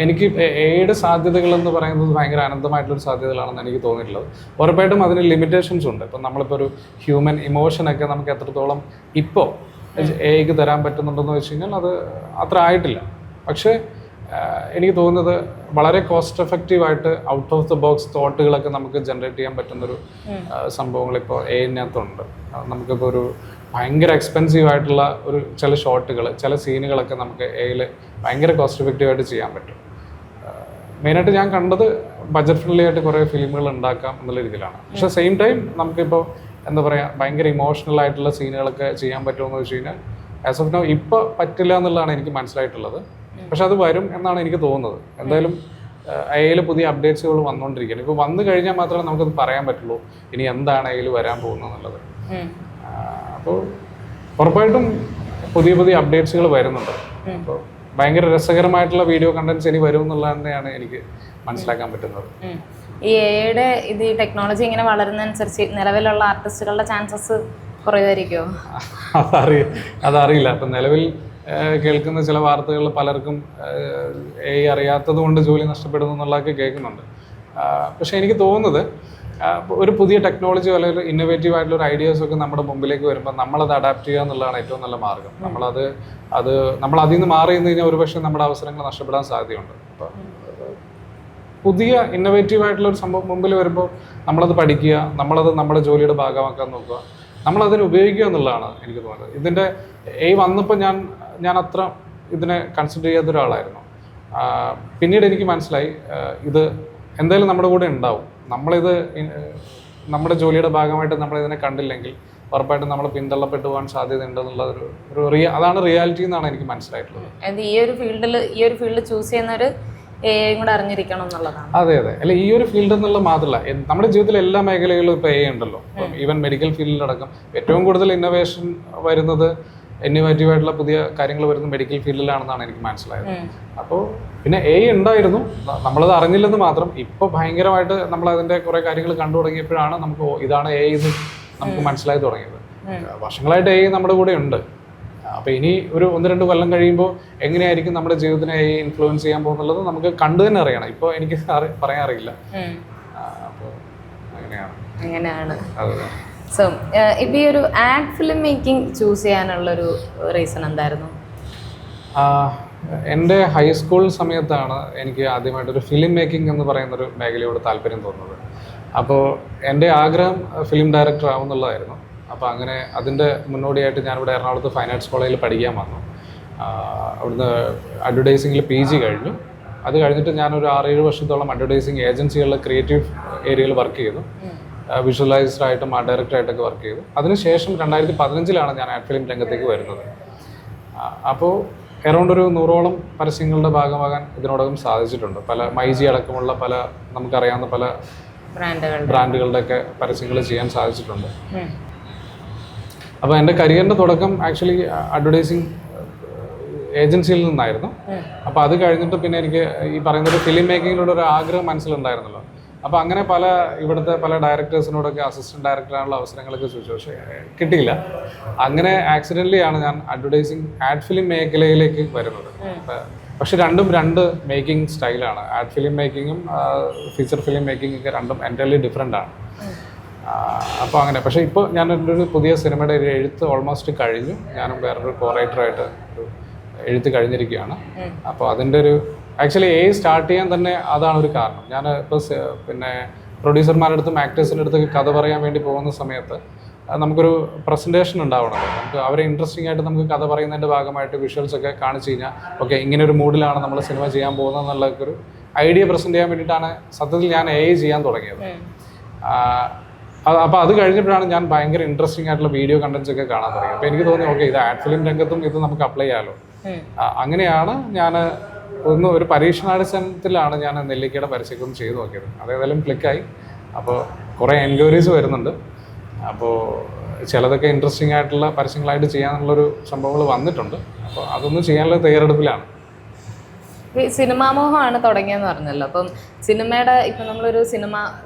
എനിക്ക് എയുടെ സാധ്യതകൾ എന്ന് പറയുന്നത് ഭയങ്കര അനന്തമായിട്ടുള്ളൊരു സാധ്യതകളാണെന്ന് എനിക്ക് തോന്നിയിട്ടുള്ളത്. ഉറപ്പായിട്ടും അതിന് ലിമിറ്റേഷൻസ് ഉണ്ട്. ഇപ്പം നമ്മളിപ്പോൾ ഒരു ഹ്യൂമൻ ഇമോഷനൊക്കെ നമുക്ക് എത്രത്തോളം ഇപ്പോൾ എക്ക് തരാൻ പറ്റുന്നുണ്ടെന്ന് വെച്ച് കഴിഞ്ഞാൽ അത് അത്ര ആയിട്ടില്ല. പക്ഷേ എനിക്ക് തോന്നുന്നത് വളരെ കോസ്റ്റ് എഫക്റ്റീവായിട്ട് ഔട്ട് ഓഫ് ദ ബോക്സ് തോട്ടുകളൊക്കെ നമുക്ക് ജനറേറ്റ് ചെയ്യാൻ പറ്റുന്നൊരു സംഭവങ്ങളിപ്പോൾ എയിനകത്തുണ്ട്. നമുക്കിപ്പോൾ ഒരു ഭയങ്കര എക്സ്പെൻസീവ് ആയിട്ടുള്ള ചില ഷോട്ടുകൾ, ചില സീനുകളൊക്കെ നമുക്ക് എയിൽ ഭയങ്കര കോസ്റ്റ് എഫക്റ്റീവായിട്ട് ചെയ്യാൻ പറ്റും. മെയിനായിട്ട് ഞാൻ കണ്ടത് ബഡ്ജറ്റ് ഫ്രണ്ട്ലി ആയിട്ട് കുറേ ഫിലിമുകൾ ഉണ്ടാക്കാം എന്നുള്ള രീതിയിലാണ്. പക്ഷേ സെയിം ടൈം നമുക്കിപ്പോൾ എന്താ പറയുക, ഭയങ്കര ഇമോഷണൽ ആയിട്ടുള്ള സീനുകളൊക്കെ ചെയ്യാൻ പറ്റുമെന്ന് വെച്ച് കഴിഞ്ഞാൽ ആസ് ഓഫ് നൗ ഇപ്പോൾ പറ്റില്ല എന്നുള്ളതാണ് എനിക്ക് മനസ്സിലായിട്ടുള്ളത്. പക്ഷെ അത് വരും എന്നാണ് എനിക്ക് തോന്നുന്നത്. എന്തായാലും എയിൽ പുതിയ അപ്ഡേറ്റ്സുകൾ വന്നുകൊണ്ടിരിക്കുകയാണ്. ഇപ്പോൾ വന്നു കഴിഞ്ഞാൽ മാത്രമേ നമുക്കത് പറയാൻ പറ്റുള്ളൂ ഇനി എന്താണ് എയിൽ വരാൻ പോകുന്നത് എന്നുള്ളത്. അപ്പോൾ ഉറപ്പായിട്ടും പുതിയ അപ്ഡേറ്റ്സുകൾ വരുന്നുണ്ട്. അപ്പോൾ ഭയങ്കര രസകരമായിട്ടുള്ള വീഡിയോ കണ്ടന്റ്സ് ഇനി വരും എന്നുള്ളത് തന്നെയാണ് എനിക്ക് മനസ്സിലാക്കാൻ പറ്റുന്നത്. ഈ എയുടെ ഈ ടെക്നോളജി ഇങ്ങനെ വളരുന്നതനുസരിച്ച് നിലവിലുള്ള ആർട്ടിസ്റ്റുകളുടെ ചാൻസസ് കുറയുമായിരിക്കുമോ? അതറിയില്ല. അപ്പം നിലവിൽ കേൾക്കുന്ന ചില വാർത്തകൾ പലർക്കും അറിയാത്തത് കൊണ്ട് ജോലി നഷ്ടപ്പെടുന്നു എന്നുള്ളതൊക്കെ കേൾക്കുന്നുണ്ട്. പക്ഷെ എനിക്ക് തോന്നുന്നത് ഒരു പുതിയ ടെക്നോളജി അല്ലെങ്കിൽ ഇന്നോവേറ്റീവ് ആയിട്ടുള്ള ഒരു ഐഡിയാസൊക്കെ നമ്മുടെ മുമ്പിലേക്ക് വരുമ്പോൾ നമ്മളത് അഡാപ്റ്റ് ചെയ്യുക എന്നുള്ളതാണ് ഏറ്റവും നല്ല മാർഗം. നമ്മൾ അതിൽ നിന്ന് മാറി നിന്ന് കഴിഞ്ഞാൽ ഒരുപക്ഷെ നമ്മുടെ അവസരങ്ങൾ നഷ്ടപ്പെടാൻ സാധ്യതയുണ്ട്. അപ്പോൾ പുതിയ ഇന്നോവേറ്റീവ് ആയിട്ടുള്ള ഒരു സംഭവം മുമ്പിൽ വരുമ്പോൾ നമ്മളത് പഠിക്കുക, നമ്മളത് നമ്മുടെ ജോലിയുടെ ഭാഗമാക്കാൻ നോക്കുക, നമ്മളതിനെ ഉപയോഗിക്കുക എന്നുള്ളതാണ് എനിക്ക് തോന്നുന്നത്. ഇതിൻ്റെ വന്നപ്പോൾ ഞാൻ അത്ര ഇതിനെ കൺസിഡർ ചെയ്യാത്ത ഒരാളായിരുന്നു. പിന്നീട് എനിക്ക് മനസ്സിലായി ഇത് എന്തായാലും നമ്മുടെ കൂടെ ഉണ്ടാവും. നമ്മളിത് നമ്മുടെ ജോലിയുടെ ഭാഗമായിട്ട് നമ്മളിതിനെ കണ്ടില്ലെങ്കിൽ ഉറപ്പായിട്ടും നമ്മൾ പിന്തള്ളപ്പെട്ടു പോകാൻ സാധ്യത ഉണ്ടെന്നുള്ളതൊരു അതാണ് റിയാലിറ്റി എന്നാണ് എനിക്ക് മനസ്സിലായിട്ടുള്ളത്. ഈ ഒരു ഫീൽഡ് ചൂസ് ചെയ്യുന്നവർ കൂടെ അറിഞ്ഞിരിക്കണം എന്നുള്ളതാണ്. അതെ. അല്ല, ഈ ഒരു ഫീൽഡ് എന്നുള്ള മാത്രമല്ല, നമ്മുടെ ജീവിതത്തിൽ എല്ലാ മേഖലകളിലും ഇപ്പോൾ ഉണ്ടല്ലോ. ഈവൻ മെഡിക്കൽ ഫീൽഡിലടക്കം ഏറ്റവും കൂടുതൽ ഇന്നോവേഷൻ വരുന്നത്, ഇന്നോവേറ്റീവ് ആയിട്ടുള്ള പുതിയ കാര്യങ്ങൾ വരുന്നത് മെഡിക്കൽ ഫീൽഡിലാണെന്നാണ് എനിക്ക് മനസ്സിലായത്. അപ്പോൾ പിന്നെ ഉണ്ടായിരുന്നു, നമ്മളത് അറിഞ്ഞില്ലെന്ന് മാത്രം. ഇപ്പോൾ ഭയങ്കരമായിട്ട് നമ്മൾ അതിൻ്റെ കുറേ കാര്യങ്ങൾ കണ്ടു തുടങ്ങിയപ്പോഴാണ് നമുക്ക് ഇതാണ് എന്ന് നമുക്ക് മനസ്സിലായി തുടങ്ങിയത്. വർഷങ്ങളായിട്ട് നമ്മുടെ കൂടെ ഉണ്ട്. അപ്പോൾ ഇനി ഒരു 1-2 കൊല്ലം കഴിയുമ്പോൾ എങ്ങനെയായിരിക്കും നമ്മുടെ ജീവിതത്തിനെ ഇൻഫ്ലുവൻസ് ചെയ്യാൻ പോകുന്നുള്ളത് നമുക്ക് കണ്ടു തന്നെ അറിയണം. ഇപ്പോൾ എനിക്ക് പറയാൻ അറിയില്ല. അപ്പോൾ അങ്ങനെയാണ്. അതെ. സോ ഇപ്പം ഈ ഒരു ആഡ് ഫിലിം മേക്കിംഗ് ചൂസ് ചെയ്യാനുള്ളൊരു റീസൺ എന്തായിരുന്നു? എൻ്റെ ഹൈസ്കൂൾ സമയത്താണ് എനിക്ക് ആദ്യമായിട്ടൊരു ഫിലിം മേക്കിംഗ് എന്ന് പറയുന്നൊരു മേഖലയോട് താല്പര്യം തോന്നുന്നത്. അപ്പോൾ എൻ്റെ ആഗ്രഹം ഫിലിം ഡയറക്ടർ ആവുന്നുള്ളതായിരുന്നു. അപ്പോൾ അങ്ങനെ അതിൻ്റെ മുന്നോടിയായിട്ട് ഞാനിവിടെ എറണാകുളത്ത് ഫൈൻ ആർട്സ് കോളേജിൽ പഠിക്കാൻ വന്നു. അവിടുന്ന് അഡ്വർടൈസിങ്ങിൽ PG കഴിഞ്ഞു. അത് കഴിഞ്ഞിട്ട് ഞാനൊരു 6-7 വർഷത്തോളം അഡ്വർടൈസിങ് ഏജൻസികളിൽ ക്രിയേറ്റീവ് ഏരിയയിൽ വർക്ക് ചെയ്തു. വിഷ്വലൈസറായിട്ടും ആർട്ട് ഡയറക്ടറായിട്ടൊക്കെ വർക്ക് ചെയ്തു. അതിനുശേഷം 2015-ലാണ് ഞാൻ ആഡ് ഫിലിം രംഗത്തേക്ക് വരുന്നത്. അപ്പോൾ അറൗണ്ട് ഒരു 100ഓളം പരസ്യങ്ങളുടെ ഭാഗമാകാൻ ഇതിനോടകം സാധിച്ചിട്ടുണ്ട്. പല മൈജി അടക്കമുള്ള പല നമുക്കറിയാവുന്ന പല ബ്രാൻഡുകളുടെയൊക്കെ പരസ്യങ്ങൾ ചെയ്യാൻ സാധിച്ചിട്ടുണ്ട്. അപ്പോൾ എൻ്റെ കരിയറിൻ്റെ തുടക്കം ആക്ച്വലി അഡ്വർടൈസിങ് ഏജൻസിയിൽ നിന്നായിരുന്നു. അപ്പോൾ അത് കഴിഞ്ഞിട്ട് പിന്നെ എനിക്ക് ഈ പറയുന്നൊരു ഫിലിം മേക്കിങ്ങിനോട് ഒരു ആഗ്രഹം മനസ്സിലുണ്ടായിരുന്നല്ലോ. അപ്പോൾ അങ്ങനെ ഇവിടുത്തെ പല ഡയറക്ടേഴ്സിനോടൊക്കെ അസിസ്റ്റന്റ് ഡയറക്ടറാനുള്ള അവസരങ്ങളൊക്കെ ചോദിച്ചു. പക്ഷേ കിട്ടിയില്ല. അങ്ങനെ ആക്സിഡൻ്റലി ആണ് ഞാൻ അഡ്വർടൈസിങ് ആഡ് ഫിലിം മേഖലയിലേക്ക് വരുന്നത്. പക്ഷെ രണ്ടും 2 മേക്കിംഗ് സ്റ്റൈലാണ്. ആഡ് ഫിലിം മേക്കിങ്ങും ഫീച്ചർ ഫിലിം മേക്കിംഗ് ഒക്കെ രണ്ടും എൻ്റർലി ഡിഫറെൻ്റ് ആണ്. അപ്പോൾ അങ്ങനെ. പക്ഷേ ഇപ്പോൾ ഞാൻ എൻ്റെ ഒരു പുതിയ സിനിമയുടെ ഒരു എഴുത്ത് ഓൾമോസ്റ്റ് കഴിഞ്ഞു. ഞാനും വേറൊരു കോറൈറ്ററായിട്ട് ഒരു എഴുത്ത് കഴിഞ്ഞിരിക്കുകയാണ്. അപ്പോൾ അതിൻ്റെ ഒരു ആക്ച്വലി സ്റ്റാർട്ട് ചെയ്യാൻ തന്നെ അതാണ് ഒരു കാരണം. ഞാൻ ഇപ്പോൾ പിന്നെ പ്രൊഡ്യൂസർമാരുടെ അടുത്തും ആക്ടേഴ്സിൻ്റെ അടുത്തൊക്കെ കഥ പറയാൻ വേണ്ടി പോകുന്ന സമയത്ത് നമുക്കൊരു പ്രസൻറ്റേഷൻ ഉണ്ടാവണമല്ലോ. നമുക്ക് അവരെ ഇൻട്രസ്റ്റിംഗ് ആയിട്ട് നമുക്ക് കഥ പറയുന്നതിൻ്റെ ഭാഗമായിട്ട് വിഷ്വൽസ് ഒക്കെ കാണിച്ചു കഴിഞ്ഞാൽ ഓക്കെ ഇങ്ങനെ ഒരു മൂഡിലാണ് നമ്മൾ സിനിമ ചെയ്യാൻ പോകുന്നത് എന്നുള്ളൊരു ഐഡിയ പ്രസൻറ്റ് ചെയ്യാൻ വേണ്ടിയിട്ടാണ് സത്യത്തിൽ ഞാൻ AI ചെയ്യാൻ തുടങ്ങിയത്. അപ്പോൾ അത് കഴിഞ്ഞപ്പോഴാണ് ഞാൻ ഭയങ്കര ഇൻട്രസ്റ്റിംഗ് ആയിട്ടുള്ള വീഡിയോ കണ്ടന്റ്സ് ഒക്കെ കാണാൻ തുടങ്ങിയത്. അപ്പോൾ എനിക്ക് തോന്നി ഓക്കെ ഇത് ആഡ് ഫിലിം രംഗത്തും ഇത് നമുക്ക് അപ്ലൈ ചെയ്യാമല്ലോ. അങ്ങനെയാണ് ഞാൻ ഒരു പരീക്ഷണാടിസ്ഥാനത്തിലാണ് ഞാൻ നെല്ലിക്കയുടെ പരസ്യമൊക്കെ ഒന്ന് ചെയ്ത് നോക്കിയത്. അതേതായാലും ക്ലിക്കായി. അപ്പോൾ കുറേ എൻക്വയറീസ് വരുന്നുണ്ട്. അപ്പോൾ ചിലതൊക്കെ ഇൻട്രസ്റ്റിംഗ് ആയിട്ടുള്ള പരസ്യങ്ങളായിട്ട് ചെയ്യാനുള്ളൊരു സംഭവങ്ങൾ വന്നിട്ടുണ്ട്. അപ്പോൾ അതൊന്നും ചെയ്യാനുള്ള തയ്യാറെടുപ്പിലാണ്. ഈ സിനിമാമോഹമാണ് തുടങ്ങിയെന്ന് പറഞ്ഞല്ലോ. അപ്പം സിനിമയുടെ ഇപ്പം നമ്മളൊരു സിനിമ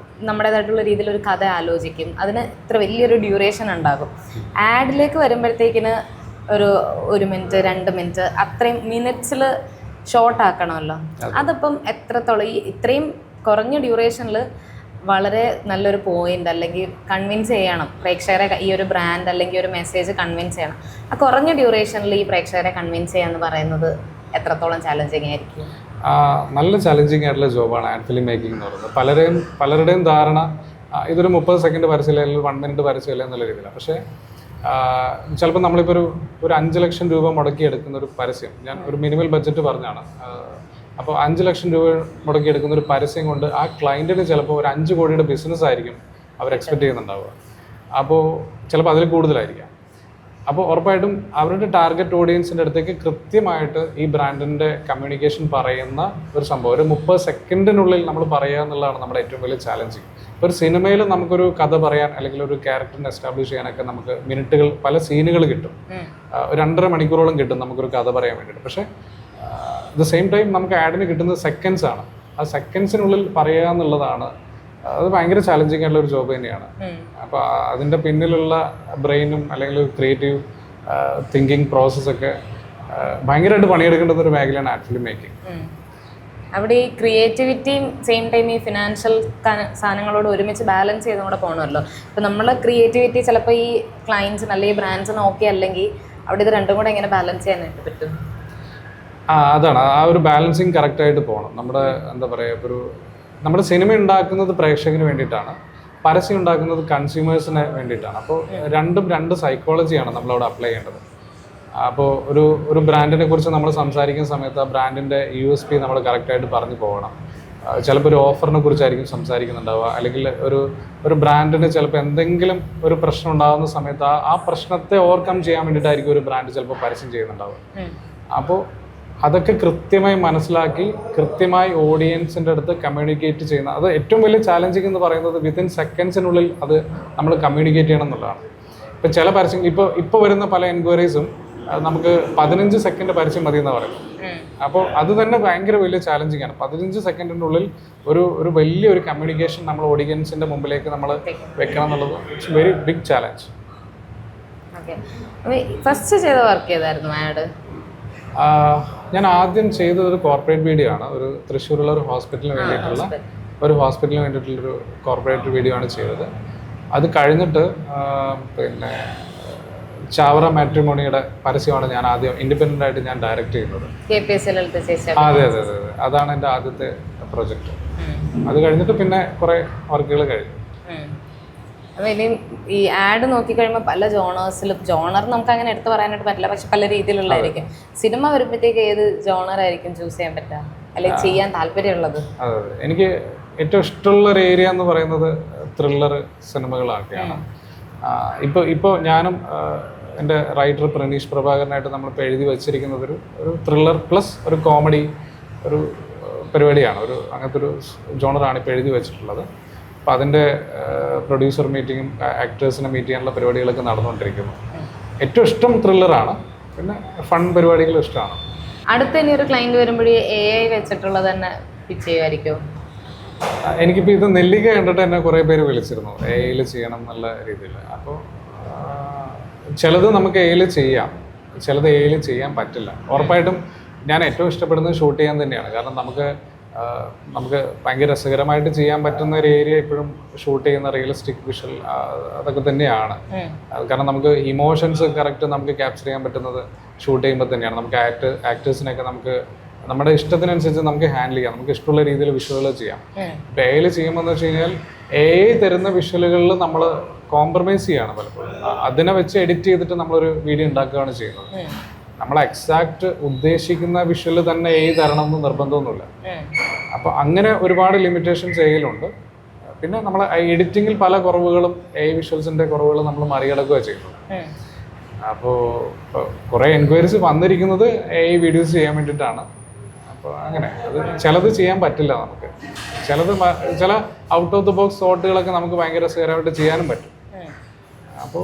നമ്മുടേതായിട്ടുള്ള രീതിയിൽ ഒരു കഥ ആലോചിക്കും, അതിന് ഇത്ര വലിയൊരു ഡ്യൂറേഷൻ ഉണ്ടാകും. ആഡിലേക്ക് വരുമ്പോഴത്തേക്കിന് ഒരു 1 മിനിറ്റ് 2 മിനിറ്റ് അത്രയും മിനിറ്റ്സിൽ ഷോർട്ട് ആക്കണമല്ലോ. അതിപ്പം എത്രത്തോളം ഇത്രയും കുറഞ്ഞ ഡ്യൂറേഷനിൽ വളരെ നല്ലൊരു പോയിന്റ് അല്ലെങ്കിൽ കൺവിൻസ് ചെയ്യണം പ്രേക്ഷകരെ, ഈ ഒരു ബ്രാൻഡ് അല്ലെങ്കിൽ ഒരു മെസ്സേജ് കൺവിൻസ് ചെയ്യണം. ആ കുറഞ്ഞ ഡ്യൂറേഷനിൽ ഈ പ്രേക്ഷകരെ കൺവിൻസ് ചെയ്യാന്ന് പറയുന്നത് എത്രത്തോളം ചാലഞ്ചിങ് ആയിരിക്കും? നല്ല ചലഞ്ചിങ് ആയിട്ടുള്ള ജോബാണ് ആഡ് ഫിലിം മേക്കിംഗ് എന്ന് പറയുന്നത്. പലരുടെയും ധാരണ ഇതൊരു 30 സെക്കൻഡ് പരസ്യം അല്ലെങ്കിൽ 1 മിനിറ്റ് പരസ്യമല്ല എന്നുള്ള രീതിയിലാണ്. പക്ഷേ ചിലപ്പോൾ നമ്മളിപ്പോൾ ഒരു 5 ലക്ഷം രൂപ മുടക്കി എടുക്കുന്ന ഒരു പരസ്യം, ഞാൻ ഒരു മിനിമൽ ബഡ്ജറ്റ് പറഞ്ഞാണ്. അപ്പോൾ 5 ലക്ഷം രൂപ മുടക്കി എടുക്കുന്ന ഒരു പരസ്യം കൊണ്ട് ആ ക്ലയൻറ്റിന് ചിലപ്പോൾ ഒരു 5 കോടിയുടെ ബിസിനസ് ആയിരിക്കും അവർ എക്സ്പെക്റ്റ് ചെയ്യുന്നുണ്ടാവുക. അപ്പോൾ ചിലപ്പോൾ അതിൽ കൂടുതലായിരിക്കാം. അപ്പോൾ ഉറപ്പായിട്ടും അവരുടെ ടാർഗറ്റ് ഓഡിയൻസിൻ്റെ അടുത്തേക്ക് കൃത്യമായിട്ട് ഈ ബ്രാൻഡിൻ്റെ കമ്മ്യൂണിക്കേഷൻ പറയുന്ന ഒരു സംഭവം ഒരു 30 സെക്കൻഡിനുള്ളിൽ നമ്മൾ പറയുക എന്നുള്ളതാണ് നമ്മുടെ ഏറ്റവും വലിയ ചാലഞ്ചിങ്. ഇപ്പോൾ ഒരു സിനിമയിൽ നമുക്കൊരു കഥ പറയാൻ അല്ലെങ്കിൽ ഒരു ക്യാരക്ടറിനെ എസ്റ്റാബ്ലിഷ് ചെയ്യാനൊക്കെ നമുക്ക് മിനിറ്റുകൾ, പല സീനുകൾ കിട്ടും. ഒരു 2.5 മണിക്കൂറോളം കിട്ടും നമുക്കൊരു കഥ പറയാൻ വേണ്ടിയിട്ട്. പക്ഷേ അറ്റ് ദ സെയിം ടൈം നമുക്ക് ആഡിന് കിട്ടുന്നത് സെക്കൻഡ്സ് ആണ്. ആ സെക്കൻഡ്സിനുള്ളിൽ പറയുക എന്നുള്ളതാണ്, അത് ഭയങ്കര ചാലഞ്ചിങ് ആയിട്ടുള്ള ഒരു ജോബ് തന്നെയാണ്. അപ്പോൾ അതിൻ്റെ പിന്നിലുള്ള ബ്രെയിനും അല്ലെങ്കിൽ ക്രിയേറ്റീവ് തിങ്കിങ് പ്രോസസ്സൊക്കെ ഭയങ്കരമായിട്ട് പണിയെടുക്കേണ്ടുന്ന ഒരു മേഖലയാണ് ആഡ് ഫിലിം മേക്കിംഗ്. അവിടെ ഈ ക്രിയേറ്റിവിറ്റിയും സെയിം ടൈം ഈ ഫിനാൻഷ്യൽ സാധനങ്ങളോട് ഒരുമിച്ച് ബാലൻസ് ചെയ്തും കൂടെ പോകണമല്ലോ. ഇപ്പം നമ്മളെ ക്രിയേറ്റിവിറ്റി ചിലപ്പോൾ ഈ ക്ലയൻസിന് അല്ലെങ്കിൽ ബ്രാൻഡ്സിന് ഓക്കെ അല്ലെങ്കിൽ അവിടെ ഇത് രണ്ടും കൂടെ എങ്ങനെ ബാലൻസ് ചെയ്യാനായിട്ട് പറ്റും? അതാണ് ആ ഒരു ബാലൻസിങ് കറക്റ്റായിട്ട് പോകണം. നമ്മുടെ എന്താ പറയുക, ഇപ്പോൾ നമ്മുടെ സിനിമ ഉണ്ടാക്കുന്നത് പ്രേക്ഷകന് വേണ്ടിയിട്ടാണ്, പരസ്യം ഉണ്ടാക്കുന്നത് കൺസ്യൂമേഴ്സിന് വേണ്ടിയിട്ടാണ്. അപ്പോൾ രണ്ട് സൈക്കോളജിയാണ് നമ്മളവിടെ അപ്ലൈ ചെയ്യേണ്ടത്. അപ്പോൾ ഒരു ബ്രാൻഡിനെ കുറിച്ച് നമ്മൾ സംസാരിക്കുന്ന സമയത്ത് ആ ബ്രാൻഡിൻ്റെ USP നമ്മൾ കറക്റ്റായിട്ട് പറഞ്ഞു പോകണം. ചിലപ്പോൾ ഒരു ഓഫറിനെ കുറിച്ചായിരിക്കും സംസാരിക്കുന്നുണ്ടാവുക, അല്ലെങ്കിൽ ഒരു ബ്രാൻഡിന് ചിലപ്പോൾ എന്തെങ്കിലും ഒരു പ്രശ്നം ഉണ്ടാകുന്ന സമയത്ത് ആ പ്രശ്നത്തെ ഓവർകം ചെയ്യാൻ വേണ്ടിയിട്ടായിരിക്കും ഒരു ബ്രാൻഡ് ചിലപ്പോൾ പരസ്യം ചെയ്യുന്നുണ്ടാവുക. അപ്പോൾ അതൊക്കെ കൃത്യമായി മനസ്സിലാക്കി കൃത്യമായി ഓഡിയൻസിൻ്റെ അടുത്ത് കമ്മ്യൂണിക്കേറ്റ് ചെയ്യുന്ന, അത് ഏറ്റവും വലിയ ചാലഞ്ചിങ് എന്ന് പറയുന്നത് വിത്തിൻ സെക്കൻഡ്സിനുള്ളിൽ അത് നമ്മൾ കമ്മ്യൂണിക്കേറ്റ് ചെയ്യണം എന്നുള്ളതാണ്. ഇപ്പം ചില പരസ്യം ഇപ്പോൾ വരുന്ന പല എൻക്വയറീസും നമുക്ക് 15 സെക്കൻഡ് പരസ്യം മതി എന്ന് പറയുന്നത്. അപ്പോൾ അത് തന്നെ ഭയങ്കര വലിയ ചാലഞ്ചിങ് ആണ്. 15 സെക്കൻഡിനുള്ളിൽ ഒരു വലിയൊരു കമ്മ്യൂണിക്കേഷൻ നമ്മൾ ഓഡിയൻസിൻ്റെ മുമ്പിലേക്ക് നമ്മൾ വെക്കണം എന്നുള്ളത് it's very big challenge. Okay, first ചെയ്ത വർക്ക് ചെയ്തായിരുന്നു ആഡ്? ഞാൻ ആദ്യം ചെയ്തത് ഒരു കോർപ്പറേറ്റ് വീഡിയോ ആണ്. ഒരു തൃശ്ശൂരുള്ള ഒരു ഹോസ്പിറ്റലിന് വേണ്ടിയിട്ടുള്ളൊരു കോർപ്പറേറ്റ് വീഡിയോ ആണ് ചെയ്തത്. അത് കഴിഞ്ഞിട്ട് പിന്നെ ചാവറ മാട്രിമോണിയുടെ പരസ്യമാണ് ഞാൻ ആദ്യം ഇൻഡിപെൻഡൻ്റ് ആയിട്ട് ഞാൻ ഡയറക്റ്റ് ചെയ്യുന്നത്. അതെ, അതാണ് എൻ്റെ ആദ്യത്തെ പ്രൊജക്റ്റ്. അത് കഴിഞ്ഞിട്ട് പിന്നെ കുറേ വർക്കുകൾ കഴിഞ്ഞു. അപ്പോൾ ഇനി ഈ ആഡ് നോക്കിക്കഴിയുമ്പോൾ പല ജോണർ നമുക്ക് അങ്ങനെ എടുത്ത് പറയാനായിട്ട് പറ്റില്ല, പക്ഷെ പല രീതിയിലുള്ളതായിരിക്കും. സിനിമ വരുമ്പോഴത്തേക്ക് ഏത് ജോണറായിരിക്കും ചൂസ് ചെയ്യാൻ പറ്റുക അല്ലെങ്കിൽ ചെയ്യാൻ താല്പര്യമുള്ളത്? അതെ, എനിക്ക് ഏറ്റവും ഇഷ്ടമുള്ള ഒരു ഏരിയ എന്ന് പറയുന്നത് ത്രില്ലർ സിനിമകളൊക്കെയാണ്. ഇപ്പോൾ ഞാനും എൻ്റെ റൈറ്റർ പ്രണീഷ് പ്രഭാകരനായിട്ട് നമ്മളിപ്പോൾ എഴുതി വച്ചിരിക്കുന്നത് ഒരു ത്രില്ലർ പ്ലസ് ഒരു കോമഡി ഒരു പരിപാടിയാണ്. അങ്ങനത്തെ ഒരു ജോണറാണ് ഇപ്പോൾ എഴുതി വെച്ചിട്ടുള്ളത്. അപ്പോൾ അതിൻ്റെ പ്രൊഡ്യൂസർ മീറ്റിങ്ങും ആക്ടേഴ്സിനെ മീറ്റ് ചെയ്യാനുള്ള പരിപാടികളൊക്കെ നടന്നുകൊണ്ടിരിക്കുന്നു. ഏറ്റവും ഇഷ്ടം ത്രില്ലറാണ്, പിന്നെ ഫൺ പരിപാടികളും ഇഷ്ടമാണ്. അടുത്ത ഇനി ഒരു ക്ലയൻറ്റ് വരുമ്പോഴേ AI വെച്ചിട്ടുള്ളത് തന്നെ പിച്ച് ചെയ്യുമായിരിക്കും? എനിക്കിപ്പോൾ ഇത് നെല്ലിക്ക കണ്ടിട്ട് എന്നെ കുറേ പേര് വിളിച്ചിരുന്നു AI ചെയ്യണം എന്നുള്ള രീതിയിൽ. അപ്പോൾ ചിലത് നമുക്ക് AI ചെയ്യാം, ചിലത് AI ചെയ്യാൻ പറ്റില്ല. ഉറപ്പായിട്ടും ഞാൻ ഏറ്റവും ഇഷ്ടപ്പെടുന്നത് ഷൂട്ട് ചെയ്യാൻ തന്നെയാണ്. കാരണം നമുക്ക് ഭയങ്കര രസകരമായിട്ട് ചെയ്യാൻ പറ്റുന്ന ഒരു ഏരിയ ഇപ്പോഴും ഷൂട്ട് ചെയ്യുന്ന റിയലിസ്റ്റിക് വിഷ്വൽ അതൊക്കെ തന്നെയാണ്. കാരണം നമുക്ക് ഇമോഷൻസ് കറക്റ്റ് നമുക്ക് ക്യാപ്ചർ ചെയ്യാൻ പറ്റുന്നത് ഷൂട്ട് ചെയ്യുമ്പോൾ തന്നെയാണ്. നമുക്ക് ആക്ടേഴ്സിനെയൊക്കെ നമുക്ക് നമ്മുടെ ഇഷ്ടത്തിനനുസരിച്ച് നമുക്ക് ഹാൻഡിൽ ചെയ്യാം, നമുക്ക് ഇഷ്ടമുള്ള രീതിയിൽ വിഷ്വലുകൾ ചെയ്യാം. ഇപ്പം എയിൽ ചെയ്യുമ്പോൾ എന്ന് വെച്ച് കഴിഞ്ഞാൽ തരുന്ന വിഷ്വലുകളിൽ നമ്മൾ കോംപ്രമൈസ് ചെയ്യാണ് പലപ്പോഴും. അതിനെ വെച്ച് എഡിറ്റ് ചെയ്തിട്ട് നമ്മളൊരു വീഡിയോ ഉണ്ടാക്കുകയാണ് ചെയ്യുന്നത്. നമ്മൾ എക്സാക്ട് ഉദ്ദേശിക്കുന്ന വിഷ്വൽ തന്നെ തരണം എന്ന് നിർബന്ധമൊന്നുമില്ല. അപ്പോൾ അങ്ങനെ ഒരുപാട് ലിമിറ്റേഷൻസ് എയിലുണ്ട്. പിന്നെ നമ്മൾ എഡിറ്റിങ്ങിൽ പല കുറവുകളും വിഷ്വൽസിൻ്റെ കുറവുകളും നമ്മൾ മറികടക്കുകയാണ് ചെയ്യുന്നത്. അപ്പോൾ കുറേ എൻക്വയറീസ് വന്നിരിക്കുന്നത് വീഡിയോസ് ചെയ്യാൻ വേണ്ടിയിട്ടാണ്. അപ്പോൾ അങ്ങനെ അത് ചിലത് ചെയ്യാൻ പറ്റില്ല നമുക്ക്, ചില ഔട്ട് ഓഫ് ദ ബോക്സ് തോട്ടുകളൊക്കെ നമുക്ക് ഭയങ്കര രസകരമായിട്ട് ചെയ്യാനും പറ്റും. അപ്പോൾ